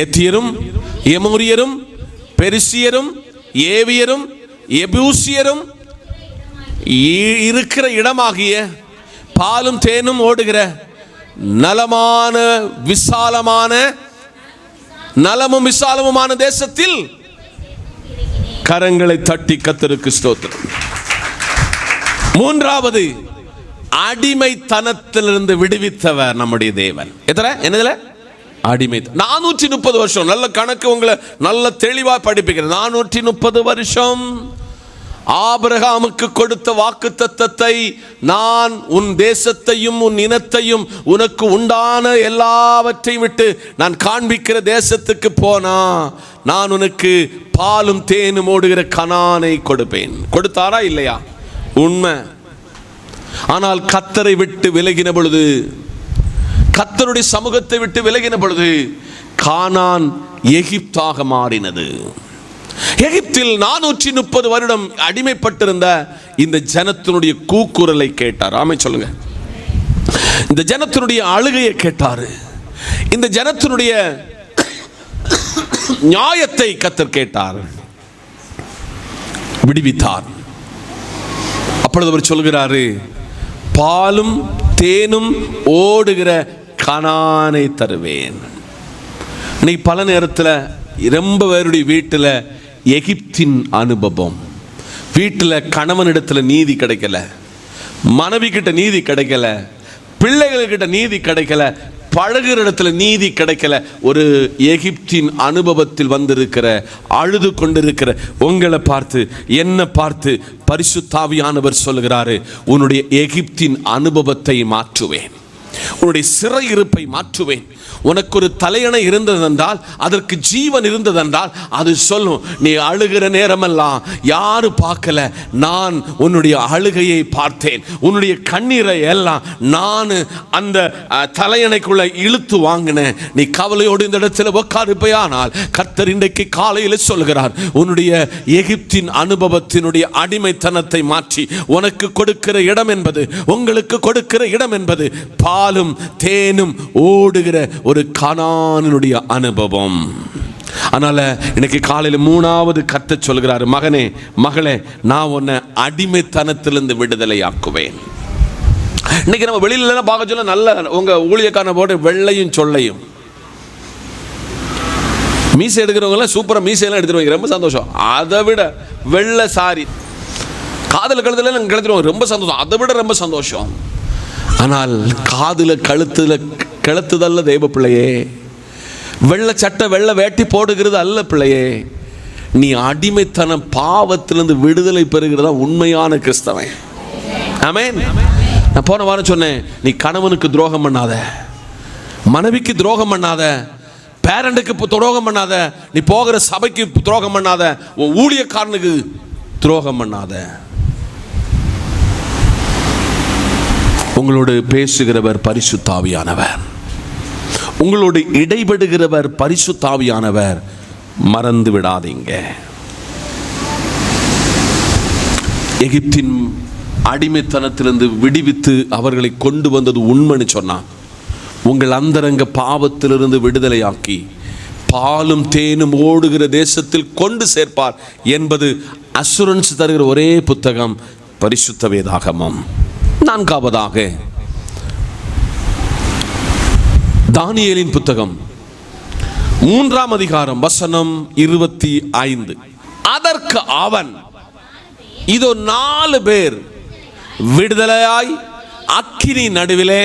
ஏத்தியரும், எமோரியரும், பெரிசியரும், ஏவியரும், எபூசியரும் இருக்கிற இடமாகிய பாலும் தேனும் ஓடுகிற நலமான விசாலமான, நலமும் விசாலமுமான தேசத்தில் கரங்களை தட்டி கர்த்தருக்கு ஸ்தோத்திரம். மூன்றாவது, அடிமைத்தனத்திலிருந்து விடுவித்தவர் நம்முடைய தேவன். என்னதுல அடிமை 430 வருஷம். நல்ல கணக்கு உங்களை நல்ல தெளிவா படிப்பிக்கிறேன். 430 வருஷம் ஆபிரகாமுக்கு கொடுத்த வாக்குத்தத்தத்தை, நான் உன் தேசத்தையும் உன் இனத்தையும் உனக்கு உண்டான எல்லாவற்றையும் விட்டு நான் காண்பிக்கிற தேசத்துக்கு போனா நான் உனக்கு பாலும் தேனும் ஓடுகிற கனானை கொடுப்பேன். கொடுத்தாரா இல்லையா? உண்மை. ஆனால் கர்த்தரை விட்டு விலகின பொழுது, கர்த்தருடைய சமூகத்தை விட்டு விலகின பொழுது கானான் எகிப்தாக மாறினது. எகிப்தில் 430 வருடம் அடிமைப்பட்டிருந்த இந்த ஜனத்தினுடைய கூக்குரலை கேட்டார். ஆமை சொல்லுங்க. இந்த ஜனத்தினுடைய அழுகையை கேட்டாரு. இந்த ஜனத்தினுடைய நியாயத்தை கர்த்தர் கேட்டார், விடுவித்தார். அப்பொழுது அவர் சொல்கிறாரு, பாலும் தேனும் ஓடுகிற கானானை தருவேன். இன்னைக்கு பல நேரத்தில் ரொம்ப பேருடைய வீட்டில் எகிப்தின் அனுபவம். வீட்டில் கணவனிடத்தில் நீதி கிடைக்கல, மனைவி கிட்ட நீதி கிடைக்கல, பிள்ளைகள்கிட்ட நீதி கிடைக்கல, பழகுற இடத்துல நீதி கிடைக்கல. ஒரு எகிப்தின் அனுபவத்தில் வந்திருக்கிற, அழுது கொண்டிருக்கிற உங்களை பார்த்து, என்ன பார்த்து பரிசுத்த ஆவியானவர் சொல்லுகிறாரு, உன்னுடைய எகிப்தின் அனுபவத்தை மாற்றுவேன், உன்னுடைய சிறையிருப்பை மாற்றுவேன். உனக்கு ஒரு தலையணை இருந்ததென்றால், அதற்கு ஜீவன் இருந்ததென்றால் அது சொல்லும். நீ அழுகிற நேரமெல்லாம் யாரு பார்க்கல, நான் உன்னுடைய அழுகையை பார்த்தேன், உன்னுடைய கண்ணீரை எல்லாம் நான் அந்த தலையணைக்குள்ள இழுத்து வாங்கினேன். நீ கவலையோடு இந்த இடத்துல உட்காருப்பையானால் கர்த்தர் இன்றைக்கு காலையில் சொல்கிறார், உன்னுடைய எகிப்தின் அனுபவத்தினுடைய அடிமைத்தனத்தை மாற்றி உனக்கு கொடுக்கிற இடம் என்பது, உங்களுக்கு கொடுக்கிற இடம் என்பது பாலும் தேனும் ஓடுகிற ஒரு கானானினுடைய அனுபவம். அதனால இன்னைக்கு காலையில் 3வது கர்த்தர் சொல்கிறாரு, மகனே மகளே, நான் உன்னை அடிமைத்தனத்திலிருந்து விடுதலை ஆக்குவேன். இன்னைக்கு நம்ம வெளியில பார்க்க சொல்ல நல்ல உங்க ஊழியக்காரனை போட்டு வெள்ளையும் சொல்லையும் மீசை எடுக்கிறவங்க எல்லாம் சூப்பரா மீசையெல்லாம் எடுத்துருவாங்க, ரொம்ப சந்தோஷம். அதை விட வெள்ளை சாரி காதல் கழுத்துல கழுத்துருவாங்க, ரொம்ப சந்தோஷம். அதை விட ரொம்ப சந்தோஷம். ஆனால் காதுல கழுத்துல கழுத்துதல்ல தேவ பிள்ளையே, வெள்ளை சட்டை வெள்ளை வேட்டி போடுகிறது அல்ல பிள்ளையே. நீ அடிமைத்தனம் பாவத்திலிருந்து விடுதலை பெறுகிறதா உண்மையான கிறிஸ்தவன். ஆமென். நான் போன வாரம் சொன்னேன், நீ கணவனுக்கு துரோகம் பண்ணாத, மனைவிக்கு துரோகம் பண்ணாத, பேரண்ட்டுக்கு துரோகம் பண்ணாத, நீ போகிற சபைக்கு துரோகம் பண்ணாத, உன் ஊழியக்காரனுக்கு துரோகம் பண்ணாத. உங்களோடு பேசுகிறவர் பரிசுத்த ஆவியானவர், உங்களோடு இடைபடுகிறவர் பரிசுத்த ஆவியானவர். மறந்து விடாதீங்க. எகிப்தின் அடிமைத்தனத்திலிருந்து விடுவித்து அவர்களை கொண்டு வந்தது உண்மைன்னு சொன்னான். உங்கள் அந்தரங்க பாவத்திலிருந்து விடுதலையாக்கி பாலும் தேனும் ஓடுகிற தேசத்தில் கொண்டு சேர்ப்பார் என்பது அசுரன்ஸ் தருகிற ஒரே புத்தகம் பரிசுத்த வேதாகமம். நான்காவதாக தானியேலின் புத்தகம் 3ஆம் அதிகாரம் வசனம் 25. அதற்கு அவன், இதோ 4 பேர் விடுதலையாய் அக்கினி நடுவிலே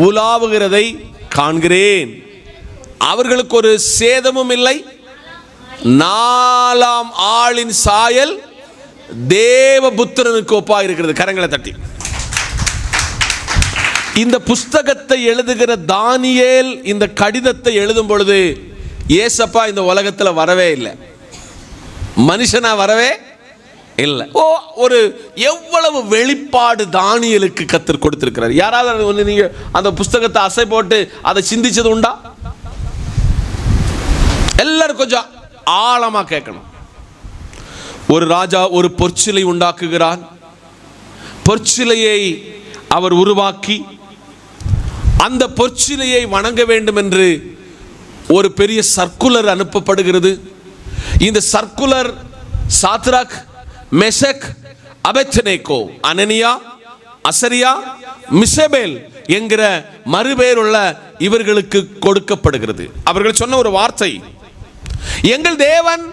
உலாவுகிறதை காண்கிறேன். அவர்களுக்கு ஒரு சேதமும் இல்லை. 4ஆம் ஆளின் சாயல் தேவபுத்திரனுக்கு ஒப்பா இருக்கிறது. கரங்களை தட்டி. இந்த புஸ்தகத்தை எழுதுகிற தானியேல் இந்த கடிதத்தை எழுதும் பொழுது ஏசப்பா இந்த உலகத்தில் வரவே இல்லை, மனுஷனா வரவே இல்லை. ஒரு எவ்வளவு வெளிப்பாடு தானியேலுக்கு கர்த்தர் கொடுத்திருக்கிறார். யாராவது நீங்க அந்த புஸ்தகத்தை அசை போட்டு அதை சிந்திச்சது உண்டா? எல்லாரும் கொஞ்சம் ஆழமா கேட்கணும். ஒரு ராஜா ஒரு பொற்சிலை உண்டாக்குகிறார். பொற்சிலையை அவர் உருவாக்கி அந்த பொற்சிலையை வணங்க வேண்டும் என்று ஒரு பெரிய சர்க்குலர் அனுப்பப்படுகிறது. இந்த சர்க்குலர் சாத்ராக், மெஷக், அபேத்நேகோ, அனனியா, அசரியா, மிசபேல் என்கிற மறுபெயருள்ள இவர்களுக்கு கொடுக்கப்படுகிறது. அவர்கள் சொன்ன ஒரு வார்த்தை, எங்கள் தேவன்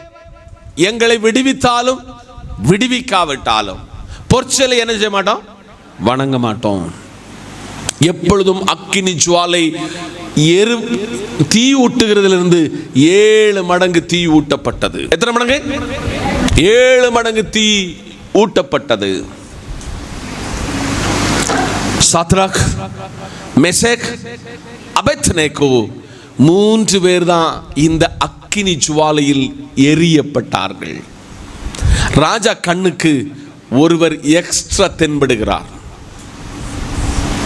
எங்களை விடுவித்தாலும் விடுவிக்காவிட்டாலும் பொற்சிலை என்ன செய்ய மாட்டோம், வணங்க மாட்டோம். எப்பொழுதும் அக்கினி ஜுவாலை தீ ஊட்டுகிறதிலிருந்து 7 மடங்கு தீ ஊட்டப்பட்டது. எத்தனை மடங்கு? 7 மடங்கு தீ ஊட்டப்பட்டது. சாத்ராக், மெஷக், அபேத்நேகோ 3 பேர் தான் இந்த அக்கினி ஜுவாலையில் எரியப்பட்டார்கள். ராஜா கண்ணுக்கு ஒருவர் எக்ஸ்ட்ரா தென்படுகிறார்.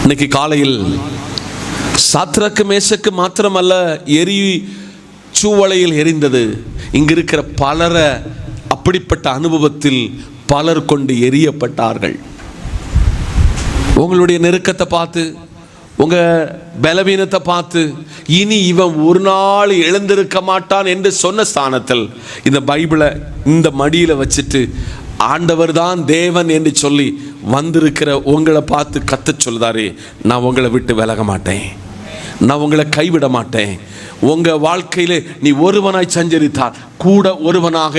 இன்னைக்கு காலையில் சாத்ராக்கு மேஷக்கு மாத்திரமல்ல எரி சூவலையில் எரிந்தது, இங்க இருக்கிற பலரை அப்படிப்பட்ட அனுபவத்தில் பலர் கொண்டு எரியப்பட்டார்கள். உங்களுடைய நெருக்கத்தை பார்த்து, உங்க பலவீனத்தை பார்த்து, இனி இவன் ஒரு நாள் எழுந்திருக்க மாட்டான் என்று சொன்ன ஸ்தானத்தில் இந்த பைபிளை இந்த மடியில வச்சுட்டு ஆண்டவர் தான் தேவன் என்று சொல்லி வந்திருக்கிற உங்களை பார்த்து கத்த சொல்லுதாரே, நான் உங்களை விட்டு விலக மாட்டேன், நான் உங்களை கைவிட மாட்டேன். உங்க வாழ்க்கையிலே நீ ஒருவனாய் சஞ்சரித்தால் கூட ஒருவனாக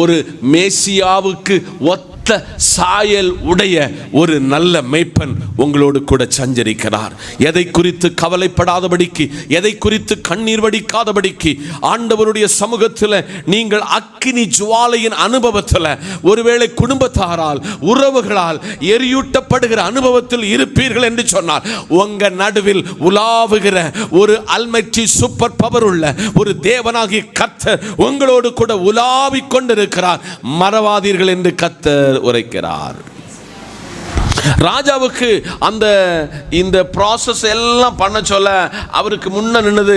ஒரு மேசியாவுக்கு ஒத்த சாயல் உடைய ஒரு நல்ல மேய்ப்பன் உங்களோடு கூட சஞ்சரிக்கிறார். எதை குறித்து கவலைப்படாதபடிக்கு, எதை குறித்து கண்ணீர் வடிக்காதபடிக்கு ஆண்டவருடைய சமூகத்தில் நீங்கள் அக்கினி ஜுவாலையின் அனுபவத்தில், ஒருவேளை குடும்பத்தாரால் உறவுகளால் எரியூட்டப்படுகிற அனுபவத்தில் இருப்பீர்கள் என்று சொன்னார், உங்க நடுவில் உலாவுகிற ஒரு அல்மைட்டி சூப்பர் பவர் உள்ள ஒரு தேவனாகிய கர்த்தர் உங்களோடு கூட உலாவிக் கொண்டிருக்கிறார். மறவாதீர்கள் என்று கர்த்தர் உரைக்கிறார். ராஜாவுக்கு அந்த இந்த ப்ராசஸ் எல்லாம் பண்ண சொல்ல அவருக்கு முன்ன நின்னது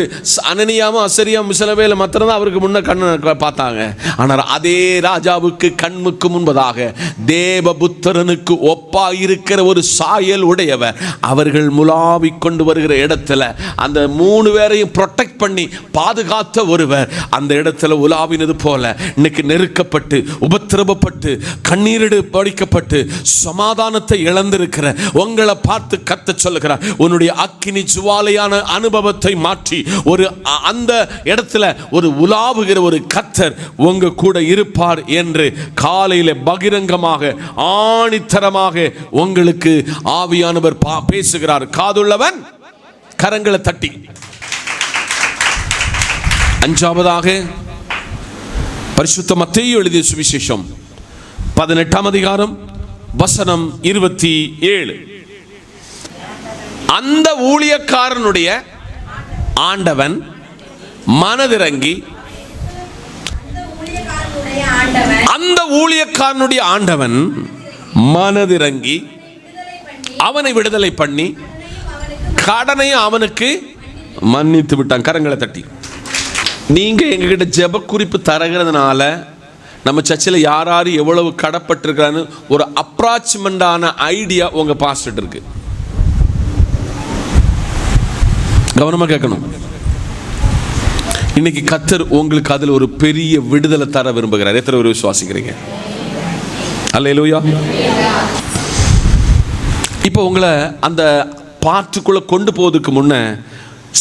அனனியாவும் அசரியா மிசபேல் மாத்திரம் தான் அவருக்கு முன்ன கண்ணு பார்த்தாங்க. ஆனால் அதே ராஜாவுக்கு கண்ணுக்கு முன்பதாக தேவபுத்திரனுக்கு ஒப்பா இருக்கிற ஒரு சாயல் உடையவர் அவர்கள் முலாவிக் கொண்டு வருகிற இடத்துல அந்த 3 பேரையும் ப்ரொடெக்ட் பண்ணி பாதுகாத்த ஒருவர் அந்த இடத்துல உலாவினது போல இன்னைக்கு நெருக்கப்பட்டு உபத்திரவப்பட்டு கண்ணீரிடு படிக்கப்பட்டு சமாதானத்தை இழந்திருக்கிற உங்களை பார்த்து கர்த்தர் சொல்லுகிறார், உன்னுடைய அக்கினி ஜுவாலையான அனுபவத்தை மாற்றி ஒரு அந்த இடத்துல ஒரு உலாவுகிற ஒரு கர்த்தர் உங்க கூட இருப்பார் என்று காலையில பகிரங்கமாக ஆணித்தரமாக உங்களுக்கு ஆவியானவர் பேசுகிறார். காதுள்ளவன் கரங்களை தட்டி. 5ஆவதாக பரிசுத்த மத்தேயு எழுதிய சுவிசேஷம் 18ஆம் அதிகாரம் வசனம் 27. அந்த ஊழியக்காரனுடைய ஆண்டவன் மனதிறங்கி, அந்த ஊழியக்காரனுடைய ஆண்டவன் மனதிறங்கி அவனை விடுதலை பண்ணி கடனையும் அவனுக்கு மன்னித்து விட்டான். கரங்களை தட்டி. நீங்க எங்ககிட்ட ஜெப குறிப்பு தரகிறதுனால நம்ம சர்ச்சில் யார் யார் எவ்வளவு கடப்பட்டிருக்கிறான்னு ஒரு அப்ராச்மெண்டான ஐடியா உங்க பாஸ்டர் இருக்கு. கவனமா கேட்கணும். இன்னைக்கு கர்த்தர் உங்களுக்கு அதில் ஒரு பெரிய விடுதலை தர விரும்புகிறார். எத்தனை பேர் விசுவாசிக்கிறீங்க? அல்லேலூயா. இப்போ உங்களை அந்த பாட்டுக்குள்ள கொண்டு போவதுக்கு முன்ன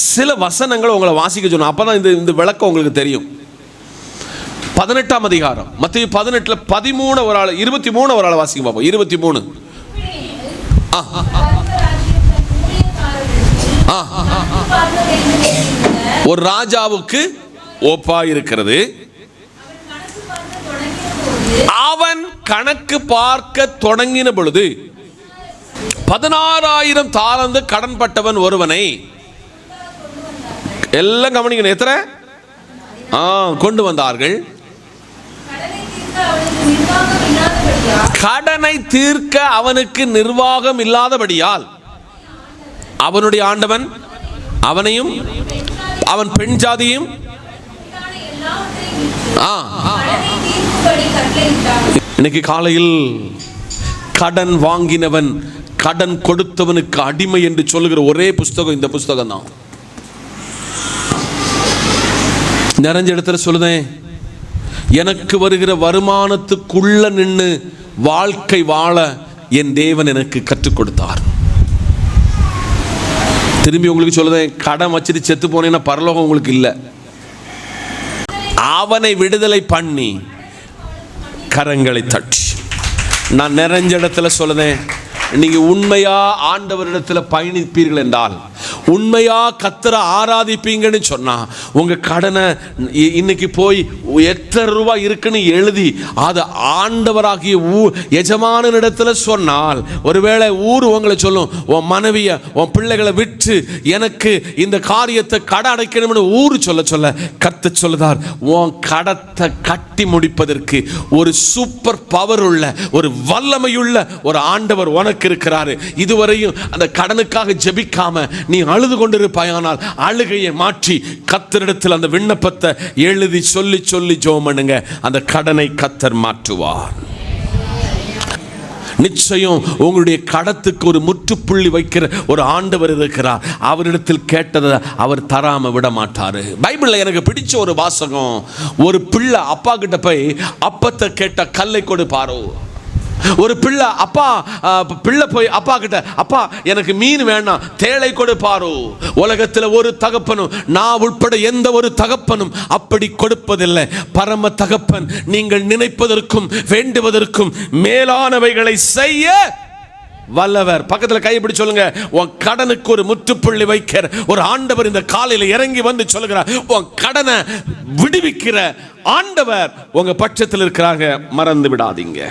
சில வசனங்களை உங்களை வாசிக்க சொன்னோம். அப்பதான் இந்த விளக்கம் உங்களுக்கு தெரியும். 18ஆம் அதிகாரம் மத்தேயு 18ல 13 ஒரு ஆள் 23 ஒரு ஆள் வாசிக்க பார்ப்போம். 23. ஒரு ராஜாவுக்கு ஒப்பா இருக்கிறது. அவன் கணக்கு பார்க்க தொடங்கின பொழுது 16,000 தாலந்து கடன்பட்டவன் ஒருவனை, எல்லாம் கவனிக்கணும், எத்தனை கொண்டு வந்தார்கள். கடனை தீர்க்க அவனுக்கு நிர்வாகம் இல்லாதபடியால் அவனுடைய ஆண்டவன் அவனையும் அவன் பெண் ஜாதியும் இன்னைக்கு காலையில் கடன் வாங்கினவன் கடன் கொடுத்தவனுக்கு அடிமை என்று சொல்லுகிற ஒரே புஸ்தகம் இந்த புஸ்தகம் தான். நிறைஞ்ச இடத்துல சொல்லுதேன், எனக்கு வருகிற வருமானத்துக்குள்ள நின்று வாழ்க்கை வாழ என் தேவன் எனக்கு கற்றுக் கொடுத்தார். திரும்பி உங்களுக்கு சொல்லுதேன், கடன் வச்சுட்டு செத்து போனேன்னா பரலோகம் உங்களுக்கு இல்லை. அவனை விடுதலை பண்ணி கரங்களை தட்டி. நான் நிறைஞ்ச இடத்துல சொல்லுதேன், நீங்க உண்மையா ஆண்டவரிடத்துல பயணிப்பீர்கள் என்றால், உண்மையா கர்த்தரை ஆராதிப்பீங்கன்னு சொன்னா, உங்க கடனை இன்னைக்கு போய் எத்தனை ரூபாய் இருக்குன்னு எழுதி அது ஆண்டவராகிய எஜமானிடத்துல சொன்னால், ஒருவேளை ஊர் உங்களை சொல்லும், உன் மனைவிய உன் பிள்ளைகளை விட்டு எனக்கு இந்த காரியத்தை கடை அடைக்கணும்னு ஊர் சொல்ல கர்த்தர் சொல்லுதார், உன் கடத்தை கட்டி முடிப்பதற்கு ஒரு சூப்பர் பவர் உள்ள ஒரு வல்லமையுள்ள ஒரு ஆண்டவர் உனக்கு இருக்கிறாரு. இதுவரையும் அந்த கடனுக்காக ஜெபிக்காம நீ அழுது கொண்டிருப்பாயானால் அழுகையை மாற்றி கர்த்தரிடத்தில் அந்த விண்ணப்பத்தை எழுதி சொல்லி ஜெபம் பண்ணுங்க. அந்த கடனை கர்த்தர் மாற்றுவார். நிச்சயம் உங்களுடைய கடத்துக்கு ஒரு முற்றுப்புள்ளி வைக்கிற ஒரு ஆண்டவர் இருக்கிறார். அவரிடத்தில் கேட்டதை அவர் தராம விட மாட்டாரு. பைபிள்ல எனக்கு பிடிச்ச ஒரு வாசகம், ஒரு பிள்ளை அப்பா கிட்ட போய் அப்பத்தை கேட்ட கல்லை கொடுப்பாரோ. ஒரு பிள்ளை போய் அப்பா கிட்ட, அப்பா எனக்கு மீன் வேணாம், தேளை கொடுப்பாரோ. உலகத்தில் ஒரு தகப்பனும், நான் உட்பட எந்த ஒரு தகப்பனும் அப்படி கொடுப்பதில்லை. பரம தகப்பன் நீங்கள் நினைப்பதற்கும் வேண்டுவதற்கும் மேலானவைகளை செய்ய வல்லவர். பக்கத்தில் கைப்பிடி சொல்லுங்க, உன் கடனுக்கு ஒரு முற்றுப்புள்ளி வைக்கிற ஒரு ஆண்டவர் இந்த காலையில் இறங்கி வந்து சொல்லுகிறார். உன் கடனை விடுவிக்கிற ஆண்டவர் உங்க பட்சத்தில் இருக்கிறாங்க, மறந்து விடாதீங்க.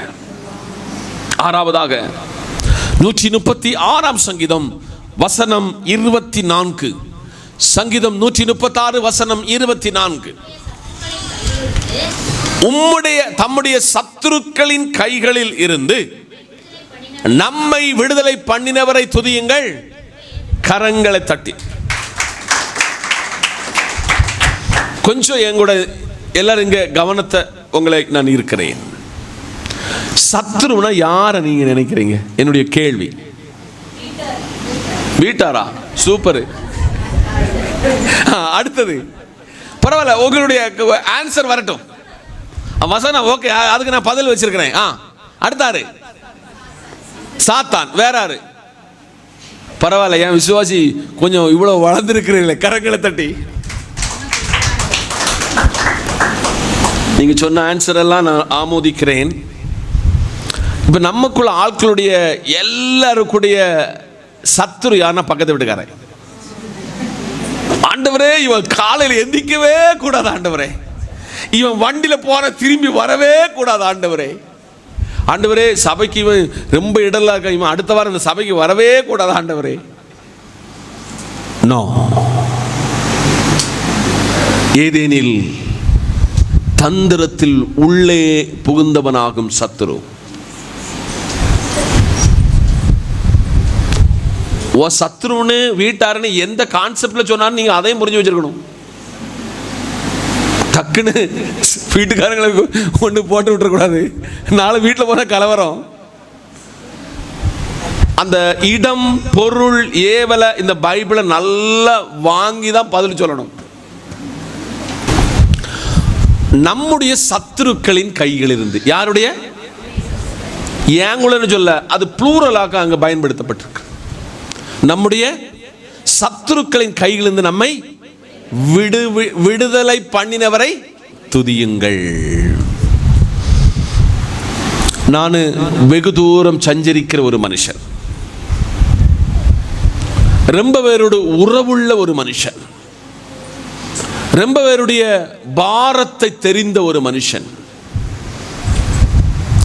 ஆறாவதாக 136ஆம் சங்கீதம் வசனம் 24. சங்கீதம் 136 வசனம் 24. தம்முடைய சத்துருக்களின் கைகளில் இருந்து நம்மை விடுதலை பண்ணினவரை துதியுங்கள், கரங்களை தட்டி. கொஞ்சம் எங்கூட எல்லாரும் இங்க கவனத்தை உங்களை நான் இருக்கிறேன். சத்துருனா யார நீங்க நினைக்கிறீங்க? என்னுடைய கேள்வி. வீட்டாரா? சூப்பர். அடுத்தது பரவாயில்ல, உங்களுடைய ஆன்சர் வரட்டும். வசனம் ஓகே, அதுக்கு நான் பதில் வச்சிருக்கிறேன். அடுத்தாரு சாத்தான். வேற யாரு? பரவாயில்ல, என் விசுவாசி கொஞ்சம் இவ்வளவு வளர்ந்துருக்கிறீங்களே, கரங்களை தட்டி. நீங்க சொன்ன ஆன்சர் எல்லாம் நான் ஆமோதிக்கிறேன். இப்ப நமக்குள்ள ஆட்களுடைய எல்லாருக்குடைய சத்துரு யாருன்னா பக்கத்து வீட்டுக்காரன். ஆண்டவரே, இவன் காலையில் எந்திக்கவே கூடாது ஆண்டவரே, இவன் வண்டியில போன திரும்பி வரவே கூடாது ஆண்டவரே. ஆண்டவரே, சபைக்கு இவன் ரொம்ப இடலா இருக்க, இவன் அடுத்த வாரம் இந்த சபைக்கு வரவே கூடாது ஆண்டவரே. நோ. ஏதேனில் தந்திரத்தில் உள்ளே புகுந்தவனாகும் சத்துரு. ஓ சத்ருன்னு வீட்டாருன்னு எந்த கான்செப்ட்ல சொன்னாலும் நீங்க அதையும் புரிஞ்சு வச்சிருக்கணும். டக்குன்னு வீட்டுக்காரங்களுக்கு ஒன்று போட்டு விட்டுறக்கூடாது, நாளை வீட்டில் போன கலவரம். அந்த இடம், பொருள், ஏவலை இந்த பைபிளை நல்லா வாங்கி தான் பதில் சொல்லணும். நம்முடைய சத்துருக்களின் கைகளில் இருந்து, யாருடைய? ஏங்குலன்னு சொல்ல, அது ப்ளூரலாக அங்கே பயன்படுத்தப்பட்டிருக்கு. நம்முடைய சத்துருக்களின் கையிலிருந்து நம்மை விடுதலை பண்ணினவரை துதியுங்கள். நான் வெகு தூரம் சஞ்சரிக்கிற ஒரு மனுஷன், ரொம்ப பேரோட உறவுள்ள ஒரு மனுஷன், ரொம்ப பேருடைய பாரத்தை தெரிந்த ஒரு மனுஷன்.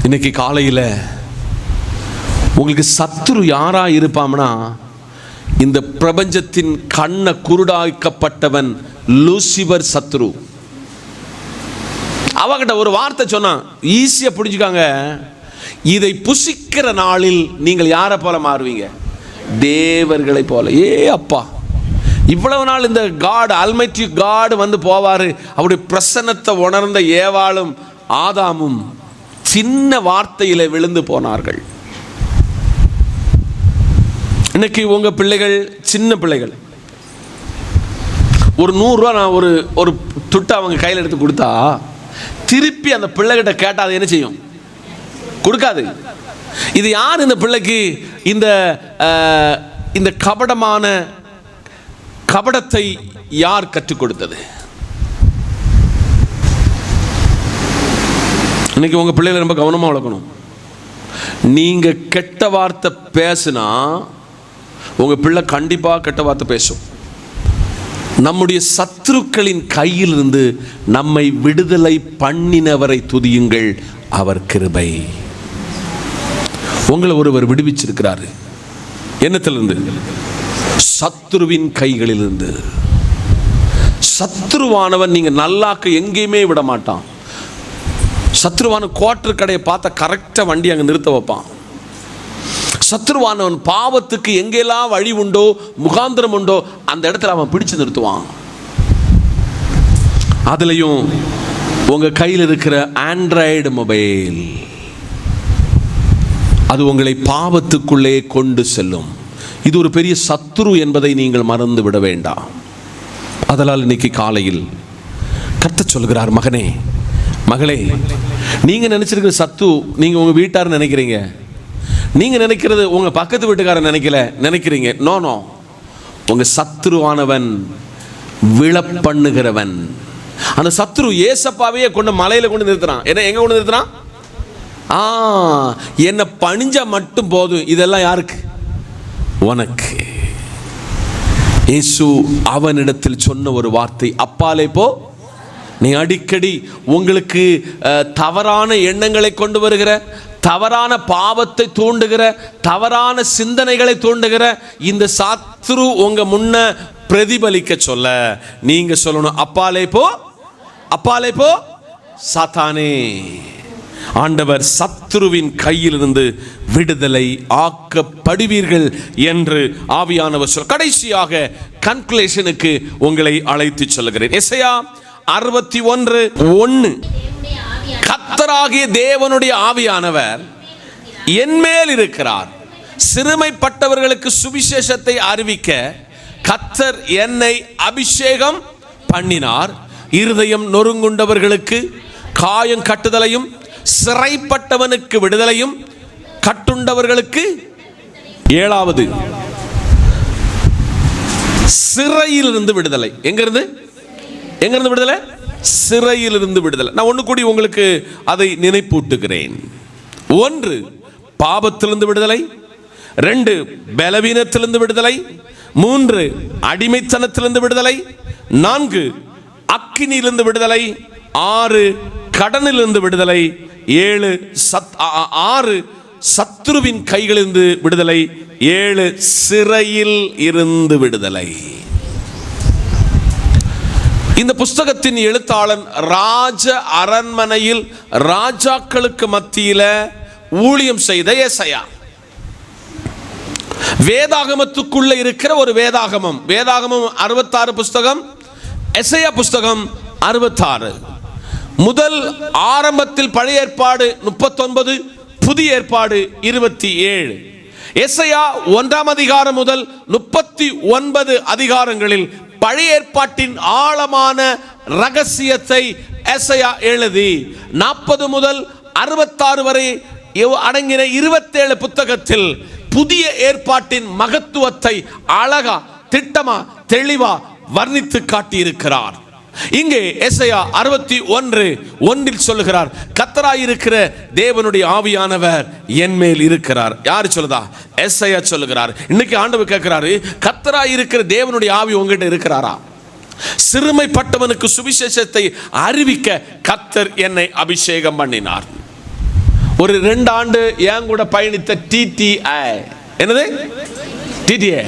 இன்னைக்கு காலையில் உங்களுக்கு சத்துரு யாரா இருப்பாம்னா, இந்த பிரபஞ்சத்தின் கண்ண குருடாக்கப்பட்டவன் லூசிபர் சத்ரு. அவகிட்ட ஒரு வார்த்தை சொன்னா ஈஸியா புரிஞ்சுக்காங்க. இதை புசிக்கிற நாளில் நீங்கள் யாரை போல மாறுவீங்க? தேவர்களை போல. ஏ அப்பா, இவ்வளவு நாள் இந்த காட், அல்மைட்டி காட் வந்து போவாரு. அவருடைய பிரசன்னத்தை உணர்ந்த ஏவாளும் ஆதாமும் சின்ன வார்த்தையில விழுந்து போனார்கள். இன்னைக்கு உங்க பிள்ளைகள், சின்ன பிள்ளைகள், ஒரு 100 ரூபா நான் ஒரு துட்டை அவங்க கையில் எடுத்து கொடுத்தா திருப்பி அந்த பிள்ளைகிட்ட கேட்டால் அது என்ன செய்யும்? கொடுக்காது. இது யார் இந்த பிள்ளைக்கு இந்த கபடத்தை யார் கற்றுக் கொடுத்தது? இன்னைக்கு உங்க பிள்ளைகளை ரொம்ப கவனமா வளர்க்கணும். நீங்க கெட்ட வார்த்தை பேசுனா உங்க பிள்ளை கண்டிப்பா கெட்ட வார்த்தை பேசும். நம்முடைய சத்துருக்களின் கையிலிருந்து நம்மை விடுதலை பண்ணினவரை துதியுங்கள், அவர் கிருபை. உங்களை ஒருவர் விடுவிச்சிருக்கிறாரு. என்னத்திலிருந்து? சத்துருவின் கைகளிலிருந்து. சத்துருவானவன் நீங்க நல்லாக்க எங்கேயுமே விட மாட்டான். சத்துருவான குவார்டர் கடையை பார்த்தா கரெக்டா வண்டி அங்க நிறுத்த வைப்பான். சத்துருவானவன் பாவத்துக்கு எங்கெல்லாம் வழி உண்டோ, முகாந்திரம் உண்டோ, அந்த இடத்துல அவன் பிடிச்சு நிறுத்துவான். அதுலயும் உங்க கையில் இருக்கிற ஆண்ட்ராய்டு மொபைல், அது உங்களை பாவத்துக்குள்ளே கொண்டு செல்லும். இது ஒரு பெரிய சத்துரு என்பதை நீங்கள் மறந்து விட வேண்டாம். அதனால் இன்னைக்கு காலையில் கர்த்தர் சொல்கிறார், மகனே, மகளே, நீங்க நினைச்சிருக்கிற சத்து நீங்க உங்க வீட்டார் நினைக்கிறீங்க. நீங்க நினைக்கிறது உங்க பக்கத்து வீட்டுக்காரன் நினைக்கிறீங்க. நோ நோ, உங்க சத்துருவானவன் விழப்பண்ணுகிறவன். அந்த சத்துரு ஏசப்பாவையே கொண்டு மலையில கொண்டு நிறுத்துறான். என்ன எங்க கொண்டு நிறுத்துறான்? என்ன பணிஞ்சா மட்டும் போதும். இதெல்லாம் யாருக்கு? உனக்கு. இயேசு அவனிடத்தில் சொன்ன ஒரு வார்த்தை, அப்பாலே போ. நீ அடிக்கடி உங்களுக்கு தவறான எண்ணங்களை கொண்டு வருகிற, தவறான பாவத்தை தூண்டுகிற, தவறான சிந்தனைகளை தூண்டுகிற இந்த சத்துரு உங்க முன்ன பிரதிபலிக்க சொல்ல நீங்க சொல்லணும், அப்பாலே போ, அப்பாலே போ சாத்தானே. ஆண்டவர் சத்துருவின் கையிலிருந்து விடுதலை ஆக்கப்படுவீர்கள் என்று ஆவியானவர் சொல். கடைசியாக கன்க்ளூஷனுக்கு உங்களை அழைத்து சொல்லுகிறேன். எசையா 61:1, கர்த்தராகிய தேவனுடைய ஆவியானவர் என்மேல் இருக்கிறார், சிறுமைப்பட்டவர்களுக்கு சுவிசேஷத்தை அறிவிக்க கர்த்தர் என்னை அபிஷேகம் பண்ணினார், இருதயம் நொறுங்குண்டவர்களுக்கு காயம் கட்டுதலையும், சிறைப்பட்டவனுக்கு விடுதலையும், கட்டுண்டவர்களுக்கு 7வது சிறையிலிருந்து விடுதலை. எங்கிருந்து விடுதலை? சிறையிலிருந்து விடுதலை. நான் ஒன்று கூடி உங்களுக்கு அதை நினைப்பூட்டுகிறேன். 1, பாவத்திலிருந்து விடுதலை. 2, பலவீனத்திலிருந்து விடுதலை. 3, அடிமைத்தனத்திலிருந்து விடுதலை. 4, அக்கினியிலிருந்து விடுதலை. 6 கடனிலிருந்து விடுதலை, 6 சத்ருவின் கைகளிலிருந்து விடுதலை, 7 சிறையில் இருந்து விடுதலை. இந்த புஸ்தகத்தின் எழுத்தாளன் ராஜ அரண்மனையில் ராஜாக்களுக்கு மத்தியில ஊழியம் செய்த ஏசாயா. வேதாகமத்துக்குள்ள இருக்கிற ஒரு வேதாகமம். வேதாகமம் 66 புஸ்தகம், எசையா புஸ்தகம் 66. முதல் ஆரம்பத்தில் பழைய ஏற்பாடு 39, புதிய ஏற்பாடு 27. எசையா 1ஆம் அதிகாரம் முதல் 39 அதிகாரங்களில் பழைய ஏற்பாட்டின் ஆழமான ரகசியத்தை எசையா எழுதி 40 முதல் 66 வரை அடங்கின 27 புத்தகத்தில் புதிய ஏற்பாட்டின் மகத்துவத்தை அழகா, திட்டமா, தெளிவா வர்ணித்து காட்டியிருக்கிறார். இங்கே எசையா 61:1 சொல்லுகிறார், கர்த்தராயிருக்கிற தேவனுடைய ஆவியானவர் என் மேல் இருக்கிறார். யாரு சொல்லுதா? எசையா சொல்லுகிறார். இன்னைக்கு ஆண்டவர் கேட்கிறாரு, கர்த்தராயிருக்கிற தேவனுடைய ஆவி உங்ககிட்ட இருக்கிறாரா? சிறுமைப்பட்டவனுக்கு சுவிசேஷத்தை அறிவிக்க கர்த்தர் என்னை அபிஷேகம் பண்ணினார். ஒரு 2 ஆண்டு என் கூட பயணித்த TTI, என்னது TTI,